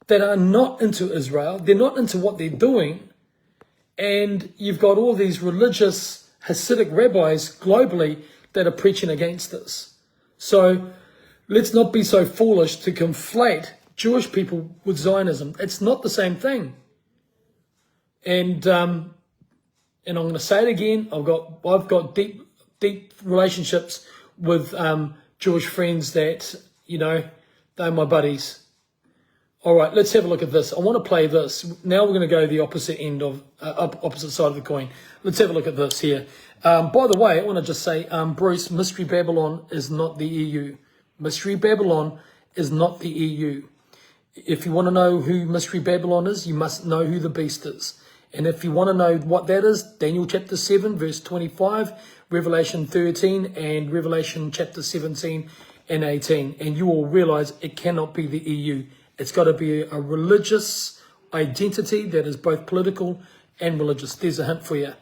that are not into Israel. They're not into what they're doing. And you've got all these religious Hasidic rabbis globally that are preaching against this. So let's not be so foolish to conflate Jewish people with Zionism. It's not the same thing. And I'm going to say it again. I've got deep relationships with Jewish friends that, you know, they're my buddies. All right, let's have a look at this. I want to play this. Now we're going to go the opposite end of opposite side of the coin. Let's have a look at this here. By the way, I want to just say, Bruce, Mystery Babylon is not the EU. Mystery Babylon is not the EU. If you want to know who Mystery Babylon is, you must know who the beast is. And if you want to know what that is, Daniel chapter 7, verse 25, Revelation 13, and Revelation chapter 17 and 18. And you will realize it cannot be the EU. It's got to be a religious identity that is both political and religious. There's a hint for you.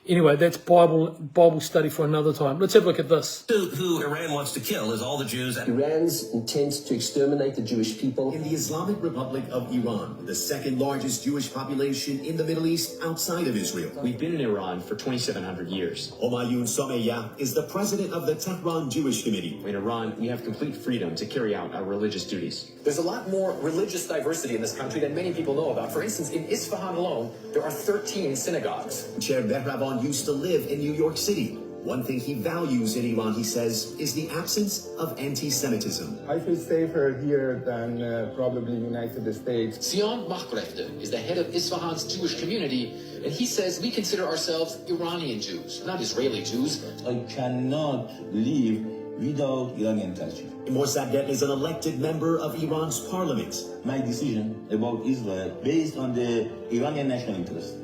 Anyway, that's Bible study for another time. Let's have a look at this. Who Iran wants to kill is all the Jews. Iran's intent to exterminate the Jewish people. In the Islamic Republic of Iran, the second largest Jewish population in the Middle East outside of Israel. We've been in Iran for 2,700 years. Homayun Someya is the president of the Tehran Jewish Committee. In Iran, we have complete freedom to carry out our religious duties. There's a lot more religious diversity in this country than many people know about. For instance, in Isfahan alone, there are 13 synagogues. Chair Behravan used to live in New York City. One thing he values in Iran, he says, is the absence of anti-Semitism. I feel safer here than probably United States. Sion Machrefte is the head of Isfahan's Jewish community, and he says we consider ourselves Iranian Jews, not Israeli Jews. I cannot live without Iranian culture. Morsadeh is an elected member of Iran's parliament. My decision about Israel based on the Iranian national interest.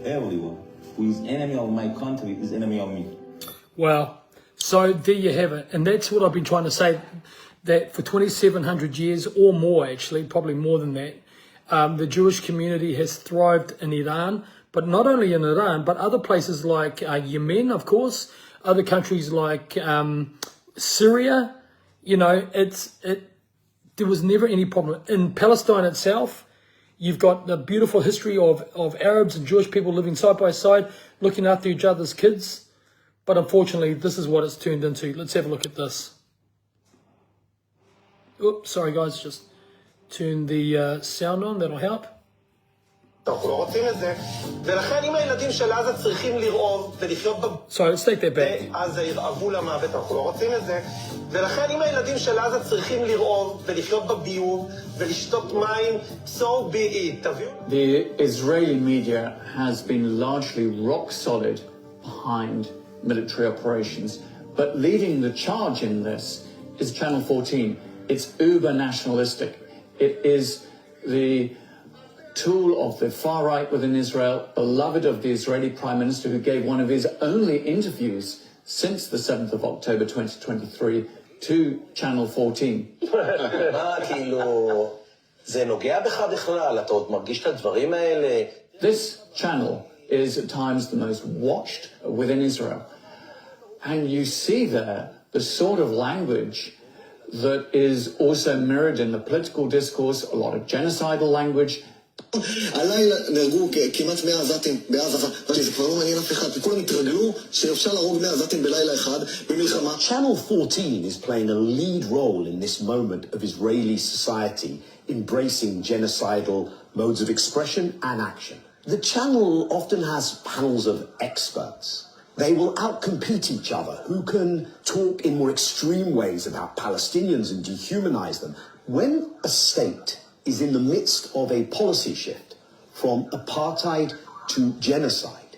Everyone who is enemy of my country is enemy of me. Well, so there you have it. And that's what I've been trying to say, that for 2,700 years or more, actually, probably more than that, the Jewish community has thrived in Iran, but not only in Iran, but other places like Yemen, of course, other countries like Syria. You know, there was never any problem. In Palestine itself, you've got the beautiful history of Arabs and Jewish people living side by side, looking after each other's kids. But unfortunately, this is what it's turned into. Let's have a look at this. Oops, sorry guys, just turn the sound on, that'll help. אנחנו לא רוצים את זה, ולכן אם הילדים של עזה צריכים לרעוב ולחיות בעזה ירעבו למוות, אנחנו לא רוצים את זה, ולכן אם הילדים של עזה צריכים לרעוב ולחיות בביוב ולשתות מים, so be it. The Israeli media has been largely rock solid behind military operations, but leading the charge in this is Channel 14. It's uber nationalistic. It is the tool of the far right within Israel, beloved of the Israeli Prime Minister, who gave one of his only interviews since the 7th of October 2023 to Channel 14. This channel is at times the most watched within Israel. And you see there the sort of language that is also mirrored in the political discourse, a lot of genocidal language. הלילה נהרגו כמעט 100 עזתים בעזה, וזה כבר לא מעניין אף אחד, וכולם התרגלו שאפשר להרוג 100 עזתים בלילה אחד במלחמה. Channel 14 is playing a lead role in this moment of Israeli society embracing genocidal modes of expression and action. The channel often has panels of experts. They will outcompete each other, who can talk in more extreme ways about Palestinians and dehumanize them. When a state is in the midst of a policy shift from apartheid to genocide,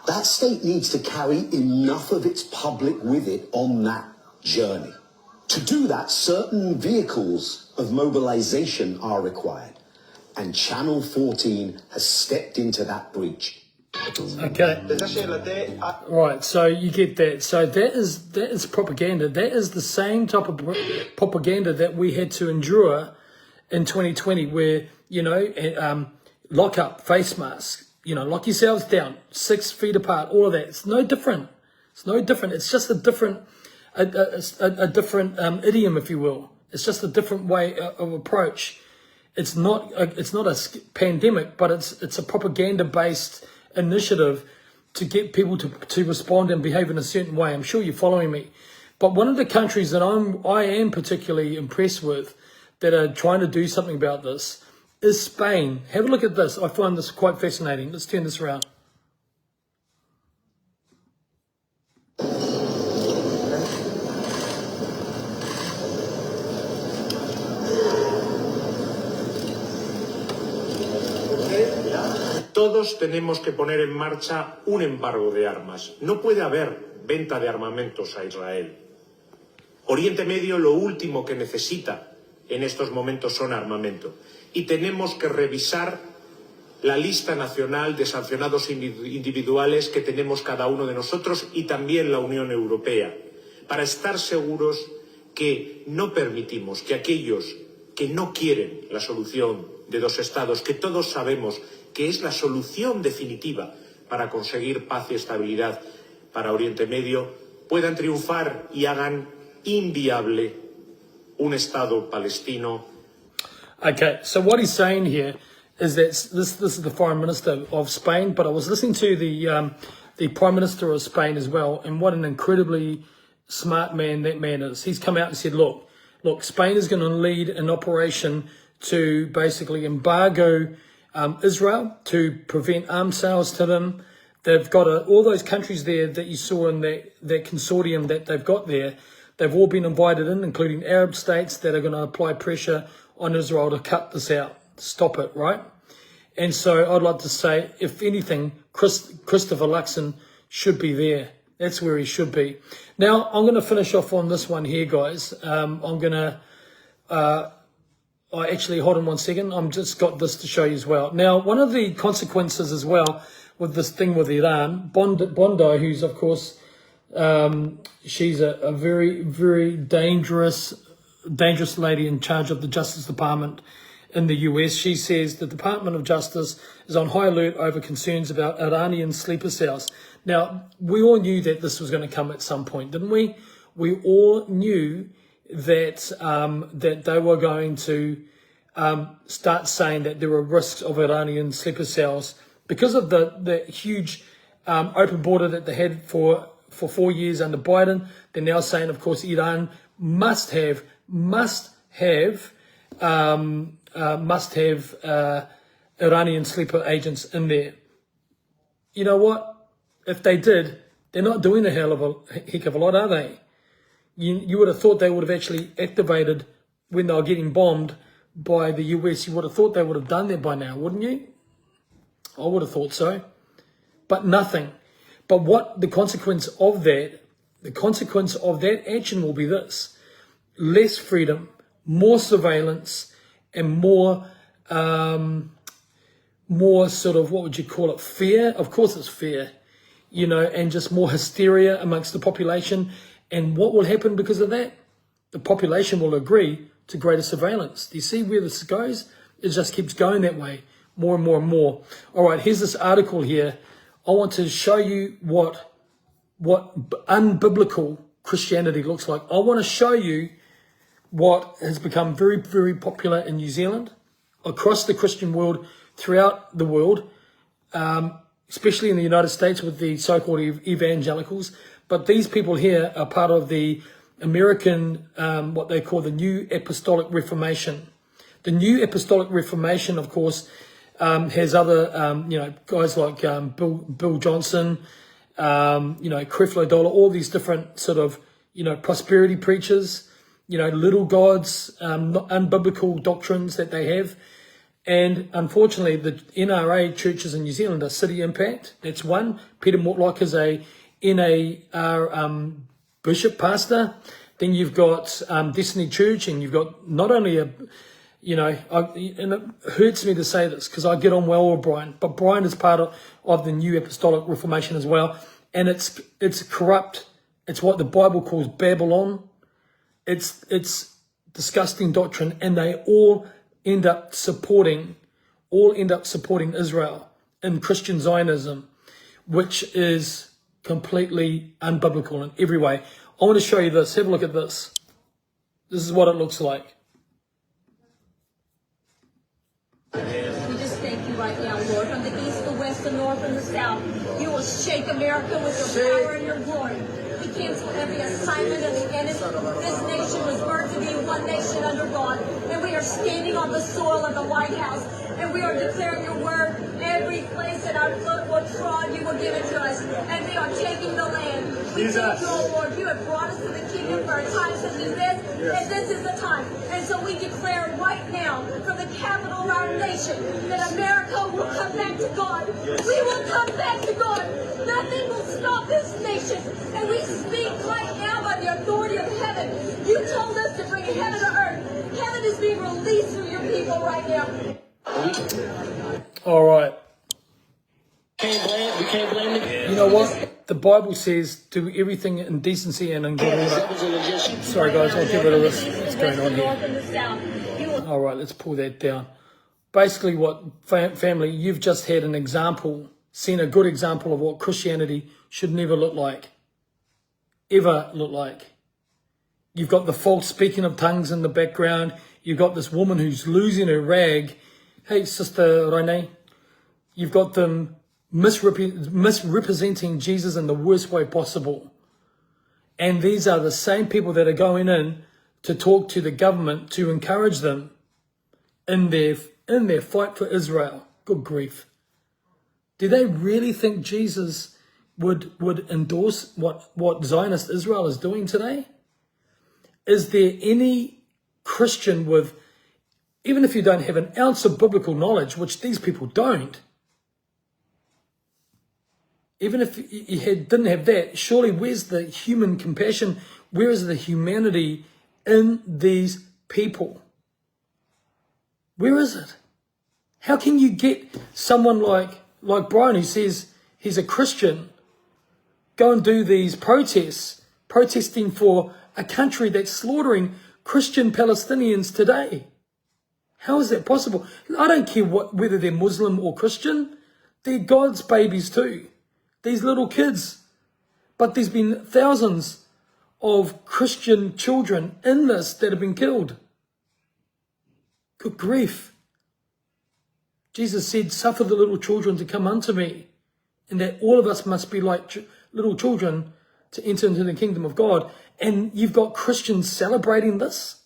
that state needs to carry enough of its public with it on that journey. To do that, certain vehicles of mobilization are required. And Channel 14 has stepped into that breach. Okay. Right, so you get that. So that is propaganda. That is the same type of propaganda that we had to endure in 2020, where, you know, lock up, face masks, you know, lock yourselves down, 6 feet apart, all of that. It's no different. It's no different. It's just a different, a different idiom, if you will. It's just a different way of approach. It's not a pandemic, but it's a propaganda-based initiative to get people to respond and behave in a certain way. I'm sure you're following me. But one of the countries that I am particularly impressed with that are trying to do something about this is Spain. Have a look at this. I find this quite fascinating. Let's turn this around. Todos tenemos que poner en marcha un embargo de armas. No puede haber venta de armamentos a Israel. Oriente Medio lo último que necesita en estos momentos son armamento. Y tenemos que revisar la lista nacional de sancionados individuales que tenemos cada uno de nosotros y también la Unión Europea, para estar seguros que no permitimos que aquellos que no quieren la solución de 2 estados, que todos sabemos que es la solución definitiva para conseguir paz y estabilidad para Oriente Medio, puedan triunfar y hagan inviable un Estado palestino. Okay, so what he's saying here is that this is the Foreign Minister of Spain, but I was listening to the Prime Minister of Spain as well, and what an incredibly smart man that man is. He's come out and said, look, Spain is going to lead an operation to basically embargo Israel, to prevent arms sales to them. They've got all those countries there that you saw in that consortium that they've got there. They've all been invited in, including Arab states that are going to apply pressure on Israel to cut this out, stop it, right? And so I'd like to say, if anything, Christopher Luxon should be there. That's where he should be. Now, I'm going to finish off on this one here, guys. I'm going to... actually, hold on one second. I've just got this to show you as well. Now, one of the consequences as well with this thing with Iran, Bondo, who's, of course, she's a very, very dangerous lady in charge of the Justice Department in the US. She says the Department of Justice is on high alert over concerns about Iranian sleeper cells. Now, we all knew that this was going to come at some point, didn't we? We all knew that that they were going to start saying that there were risks of Iranian sleeper cells because of the huge open border that they had for 4 years under Biden. They're now saying, of course, Iran must have Iranian sleeper agents in there. You know what? If they did, they're not doing a heck of a lot, are they? You would have thought they would have actually activated when they were getting bombed by the US. You would have thought they would have done that by now, wouldn't you? I would have thought so. But nothing. But what the consequence of that action will be this: less freedom, more surveillance, and more sort of, what would you call it, fear? Of course it's fear, you know, and just more hysteria amongst the population. And what will happen because of that? The population will agree to greater surveillance. Do you see where this goes? It just keeps going that way, more and more and more. All right, here's this article here. I want to show you what unbiblical Christianity looks like. I want to show you what has become very, very popular in New Zealand, across the Christian world, throughout the world, especially in the United States with the so-called evangelicals. But these people here are part of the American, what they call the New Apostolic Reformation. The New Apostolic Reformation, of course, has other, guys like Bill Johnson, Creflo Dollar, all these different sort of, prosperity preachers, little gods, unbiblical doctrines that they have. And unfortunately, the NRA churches in New Zealand are City Impact. That's one. Peter Mortlock is a NAR bishop pastor. Then you've got Destiny Church, and you've got not only and it hurts me to say this because I get on well with Brian, but Brian is part of the New Apostolic Reformation as well. And it's corrupt. It's what the Bible calls Babylon. It's disgusting doctrine, and they all end up supporting Israel in Christian Zionism, which is completely unbiblical in every way. I want to show you this. Have a look at this. This is what it looks like. We just thank you right now, Lord, from the east, the west, the north, and the south. You will shake America with your power and your glory. We cancel every assignment of the enemy. This nation was birthed to be one nation under God, and we are standing on the soil of the White House, and we are declaring your word. Every place that our foot will trod, you will give it to us, and we are taking the land. We thank you, oh Lord. You have brought us to the kingdom for a time such as this, and this is the time. And so we declare right now, from the capital of our nation, that America will come back to God. We will come back to God. Nothing will stop this nation. And we speak right now by the authority of heaven. You told us to bring heaven to earth. Heaven is being released through your people right now. All right. We can't blame them. You know what? The Bible says do everything in decency and in good order. Sorry guys, I'll get rid of this. What's going on here? All right, let's pull that down. Basically what, family, you've just had an example, seen a good example of what Christianity should never look like. Ever look like. You've got the false speaking of tongues in the background. You've got this woman who's losing her rag. Hey, Sister Renee. You've got them misrepresenting Jesus in the worst way possible. And these are the same people that are going in to talk to the government to encourage them in their fight for Israel. Good grief. Do they really think Jesus would endorse what Zionist Israel is doing today? Is there any Christian with, even if you don't have an ounce of biblical knowledge, which these people don't, even if you didn't have that, surely where's the human compassion? Where is the humanity in these people? Where is it? How can you get someone like Brian, who says he's a Christian, go and do these protests, protesting for a country that's slaughtering Christian Palestinians today? How is that possible? I don't care whether they're Muslim or Christian. They're God's babies too. These little kids. But there's been thousands of Christian children in this that have been killed. Good grief. Jesus said, suffer the little children to come unto me, and that all of us must be like little children to enter into the kingdom of God. And you've got Christians celebrating this.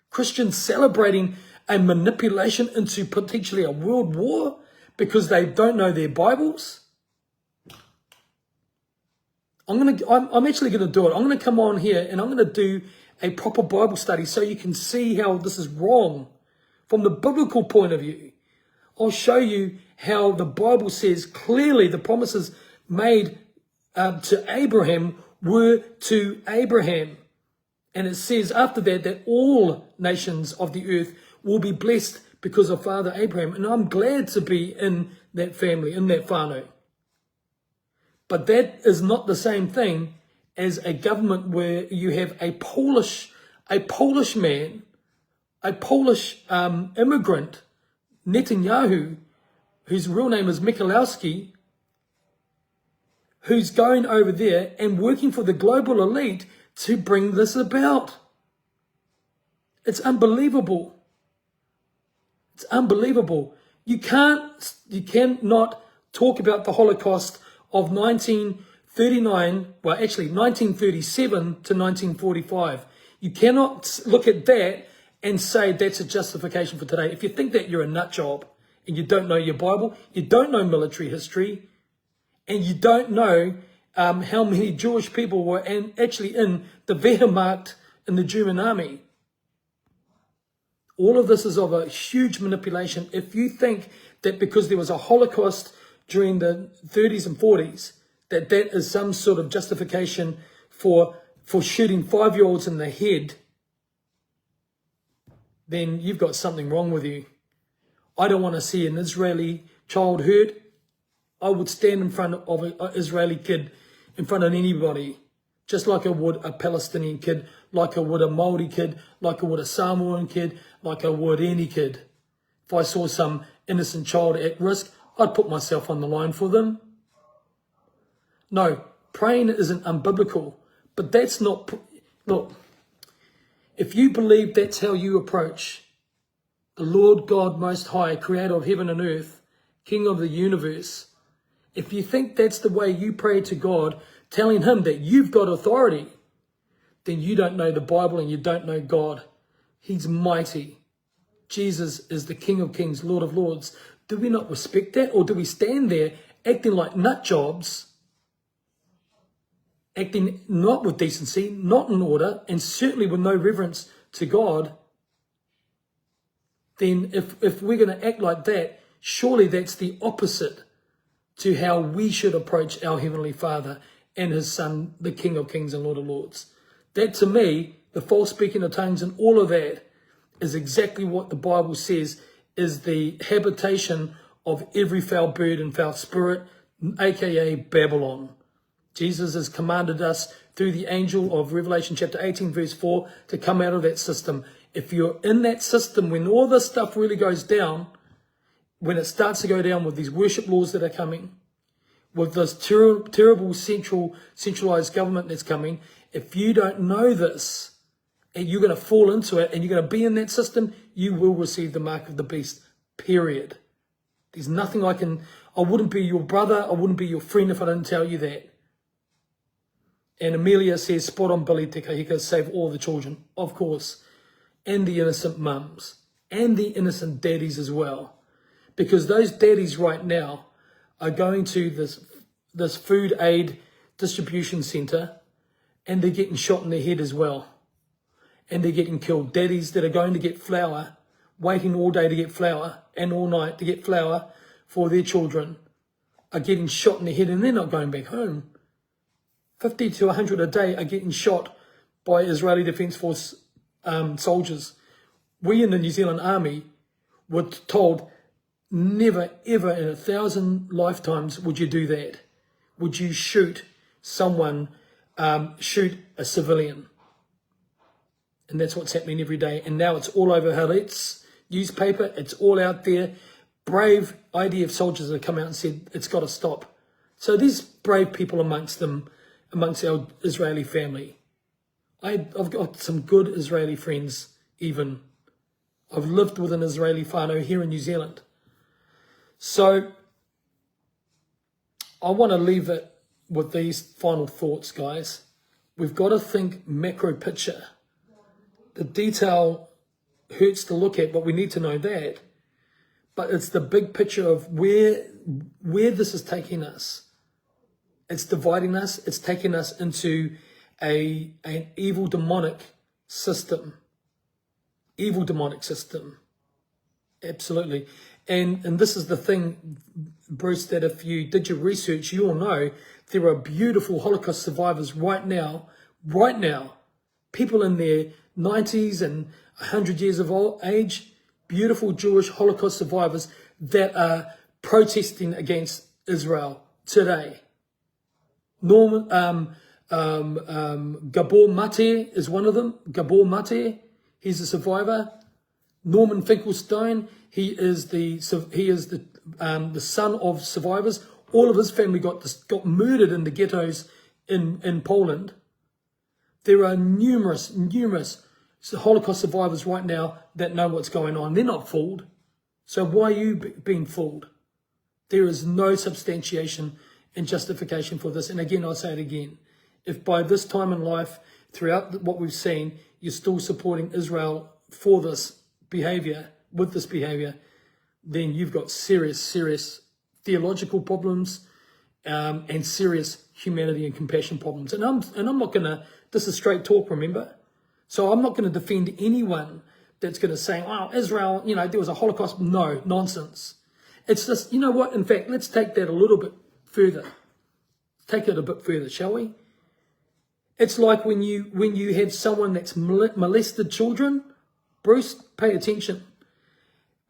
Christians celebrating a manipulation into potentially a world war because they don't know their Bibles? I'm actually going to do it. I'm going to come on here and I'm going to do a proper Bible study so you can see how this is wrong from the biblical point of view. I'll show you how the Bible says clearly the promises made to Abraham were to Abraham. And it says after that all nations of the earth will be blessed because of Father Abraham. And I'm glad to be in that family, in that whānau. But that is not the same thing as a government where you have a Polish man, a Polish immigrant, Netanyahu, whose real name is Michalowski, who's going over there and working for the global elite to bring this about. It's unbelievable. It's unbelievable. You cannot talk about the Holocaust of 1939, well actually 1937 to 1945. You cannot look at that and say that's a justification for today. If you think that, you're a nut job and you don't know your Bible, you don't know military history, and you don't know how many Jewish people were actually in the Wehrmacht in the German army. All of this is of a huge manipulation. If you think that because there was a Holocaust during the 30s and 40s, that is some sort of justification for shooting 5-year-olds in the head, then you've got something wrong with you. I don't want to see an Israeli child hurt. I would stand in front of an Israeli kid, in front of anybody, just like I would a Palestinian kid, like I would a Māori kid, like I would a Samoan kid, like I would any kid. If I saw some innocent child at risk, I'd put myself on the line for them. No, praying isn't unbiblical, but that's not... Look, if you believe that's how you approach the Lord God Most High, creator of heaven and earth, King of the universe, if you think that's the way you pray to God, telling him that you've got authority, then you don't know the Bible and you don't know God. He's mighty. Jesus is the King of Kings, Lord of Lords. Do we not respect that? Or do we stand there acting like nut jobs, acting not with decency, not in order, and certainly with no reverence to God? Then if we're going to act like that, surely that's the opposite to how we should approach our Heavenly Father and his Son, the King of Kings and Lord of Lords. That, to me, the false speaking of tongues and all of that is exactly what the Bible says is the habitation of every foul bird and foul spirit, aka Babylon. Jesus has commanded us through the angel of Revelation chapter 18 verse 4 to come out of that system. If you're in that system, when all this stuff really goes down, when it starts to go down with these worship laws that are coming, with this terrible centralized government that's coming, if you don't know this, and you're going to fall into it, and you're going to be in that system, you will receive the mark of the beast, period. There's nothing I wouldn't be your brother, I wouldn't be your friend if I didn't tell you that. And Amelia says, spot on Billy Te Kahika, save all the children, of course, and the innocent mums, and the innocent daddies as well. Because those daddies right now are going to this food aid distribution center, and they're getting shot in the head as well. And they're getting killed. Daddies that are going to get flour, waiting all day to get flour, and all night to get flour for their children, are getting shot in the head, and they're not going back home. 50 to 100 a day are getting shot by Israeli Defence Force soldiers. We in the New Zealand Army were told, never, ever in 1,000 lifetimes would you do that. Would you shoot someone, shoot a civilian? And that's what's happening every day. And now it's all over Haaretz newspaper. It's all out there. Brave IDF soldiers have come out and said it's got to stop. So there's brave people amongst them, amongst our Israeli family. I've got some good Israeli friends even. I've lived with an Israeli whānau here in New Zealand. So I want to leave it with these final thoughts, guys. We've got to think macro picture. The detail hurts to look at, but we need to know that. But it's the big picture of where this is taking us. It's dividing us. It's taking us into an evil demonic system. Evil demonic system. Absolutely. And this is the thing, Bruce, that if you did your research, you'll know there are beautiful Holocaust survivors right now, people in their 90s and 100 years of age, beautiful Jewish Holocaust survivors that are protesting against Israel today. Gabor Mate is one of them. Gabor Mate, he's a survivor. Norman Finkelstein, he is the son of survivors. All of his family got murdered in the ghettos in Poland. There are numerous Holocaust survivors right now that know what's going on. They're not fooled. So why are you being fooled? There is no substantiation and justification for this. And again, I'll say it again. If by this time in life, throughout what we've seen, you're still supporting Israel for this behavior, with this behavior, then you've got serious theological problems and serious humanity and compassion problems. And I'm not going to, this is straight talk, remember? So I'm not going to defend anyone that's going to say, wow, Israel, there was a Holocaust. No, nonsense. It's just, you know what? In fact, let's take that a little bit further. Take it a bit further, shall we? It's like when you have someone that's molested children. Bruce, pay attention.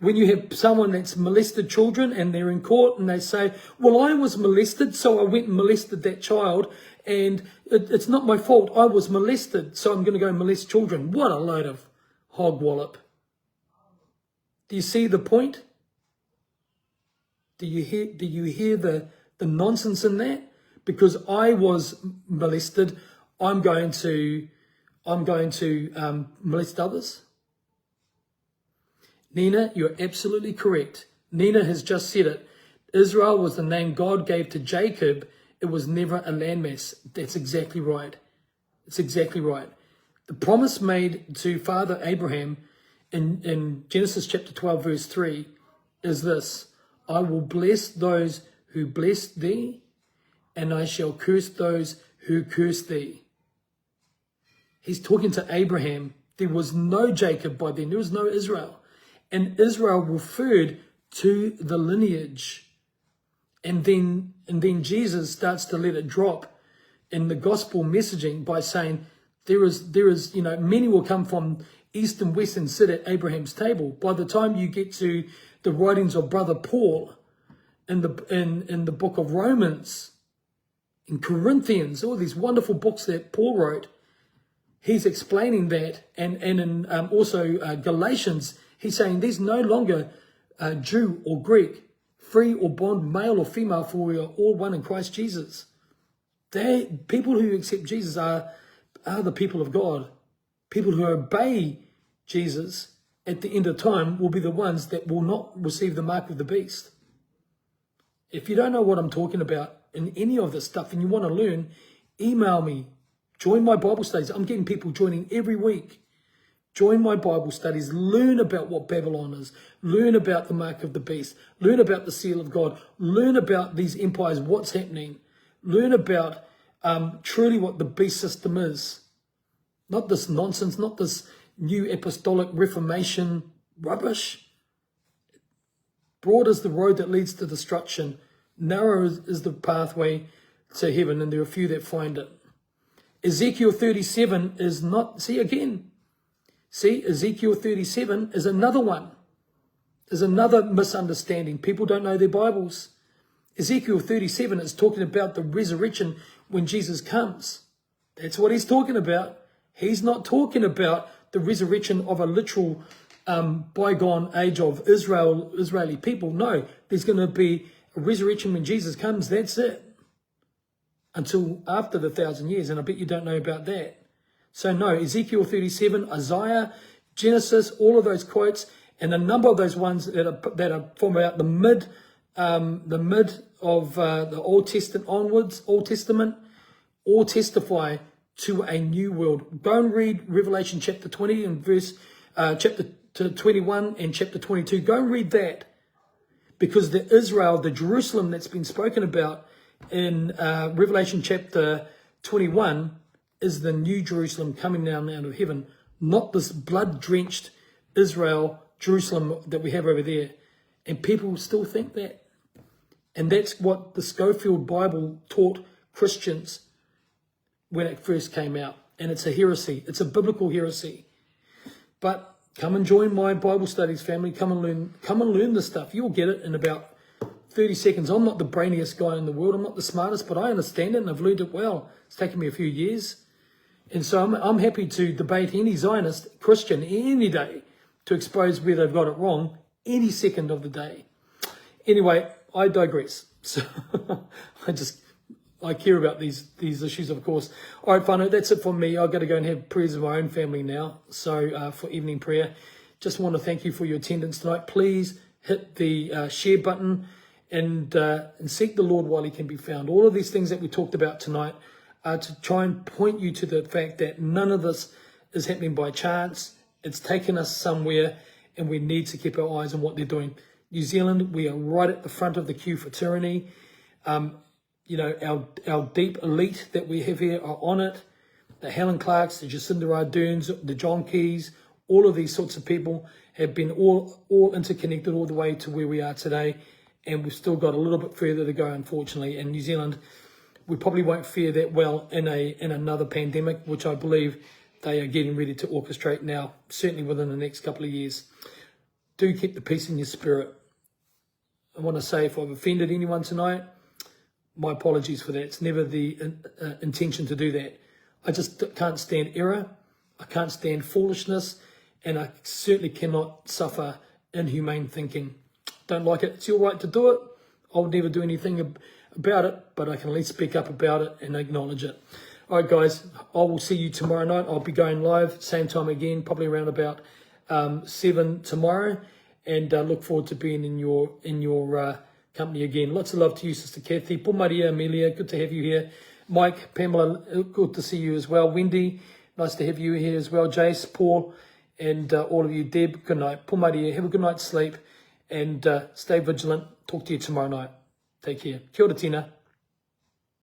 When you have someone that's molested children and they're in court and they say, well, I was molested, so I went and molested that child, and it's not my fault. I was molested, so I'm going to go molest children. What a load of hog wallop. Do you see the point? Do you hear the nonsense in that? Because I was molested, I'm going to molest others. Nina, you're absolutely correct. Nina has just said it. Israel was the name God gave to Jacob. It was never a landmass. That's exactly right. It's exactly right. The promise made to Father Abraham in Genesis chapter 12, verse 3 is this: I will bless those who bless thee, and I shall curse those who curse thee. He's talking to Abraham. There was no Jacob by then. There was no Israel. And Israel referred to the lineage. And then Jesus starts to let it drop in the gospel messaging by saying, there is, many will come from east and west and sit at Abraham's table. By the time you get to the writings of Brother Paul in the book of Romans, in Corinthians, all these wonderful books that Paul wrote, he's explaining that. And in also Galatians, he's saying there's no longer Jew or Greek, free or bond, male or female, for we are all one in Christ Jesus. People who accept Jesus are the people of God. People who obey Jesus at the end of time will be the ones that will not receive the mark of the beast. If you don't know what I'm talking about in any of this stuff and you want to learn, email me. Join my Bible studies. I'm getting people joining every week. Join my Bible studies. Learn about what Babylon is. Learn about the mark of the beast. Learn about the seal of God. Learn about these empires, what's happening. Learn about truly what the beast system is. Not this nonsense, not this new apostolic reformation rubbish. Broad is the road that leads to destruction. Narrow is the pathway to heaven, and there are few that find it. Ezekiel 37 is not, Ezekiel 37 is another one. There's another misunderstanding. People don't know their Bibles. Ezekiel 37 is talking about the resurrection when Jesus comes. That's what he's talking about. He's not talking about the resurrection of a literal bygone age of Israeli people. No, there's going to be a resurrection when Jesus comes. That's it. Until after the 1,000 years. And I bet you don't know about that. So no, Ezekiel 37, Isaiah, Genesis, all of those quotes, and a number of those ones that are from about the mid of the Old Testament onwards, Old Testament, all testify to a new world. Go and read Revelation chapter 20 and chapter to 21 and chapter 22. Go and read that. Because the Israel, the Jerusalem that's been spoken about in Revelation chapter 21 is the new Jerusalem coming down out of heaven, not this blood-drenched Israel, Jerusalem that we have over there. And people still think that. And that's what the Schofield Bible taught Christians when it first came out. And it's a heresy. It's a biblical heresy. But come and join my Bible studies, family. Come and learn this stuff. You'll get it in about 30 seconds. I'm not the brainiest guy in the world. I'm not the smartest, but I understand it and I've learned it well. It's taken me a few years. And so I'm happy to debate any Zionist Christian any day to expose where they've got it wrong any second of the day. Anyway, I digress. So I care about these issues, of course. All right, whānau, that's it for me. I've got to go and have prayers of my own family now. So for evening prayer, just want to thank you for your attendance tonight. Please hit the share button and seek the Lord while he can be found. All of these things that we talked about tonight are to try and point you to the fact that none of this is happening by chance. It's taken us somewhere and we need to keep our eyes on what they're doing. New Zealand, we are right at the front of the queue for tyranny. You know, our deep elite that we have here are on it. The Helen Clarks, the Jacinda Arderns, the John Keys, all of these sorts of people have been all interconnected all the way to where we are today. And we've still got a little bit further to go, unfortunately. In New Zealand, we probably won't fare that well in another pandemic, which I believe they are getting ready to orchestrate now, certainly within the next couple of years. Do keep the peace in your spirit. I want to say, if I've offended anyone tonight, my apologies for that. It's never the intention to do that. I just can't stand error. I can't stand foolishness. And I certainly cannot suffer inhumane thinking. Don't like it. It's your right to do it. I'll never do anything about it, but I can at least speak up about it and acknowledge it. All right, guys, I will see you tomorrow night. I'll be going live, same time again, probably around about 7 tomorrow. And look forward to being in your company again. Lots of love to you, Sister Kathy. Paul Maria, Amelia, good to have you here. Mike, Pamela, good to see you as well. Wendy, nice to have you here as well. Jace, Paul, and all of you. Deb, good night. Paul Maria, have a good night's sleep and stay vigilant. Talk to you tomorrow night. Take care. Kia ora, Tina.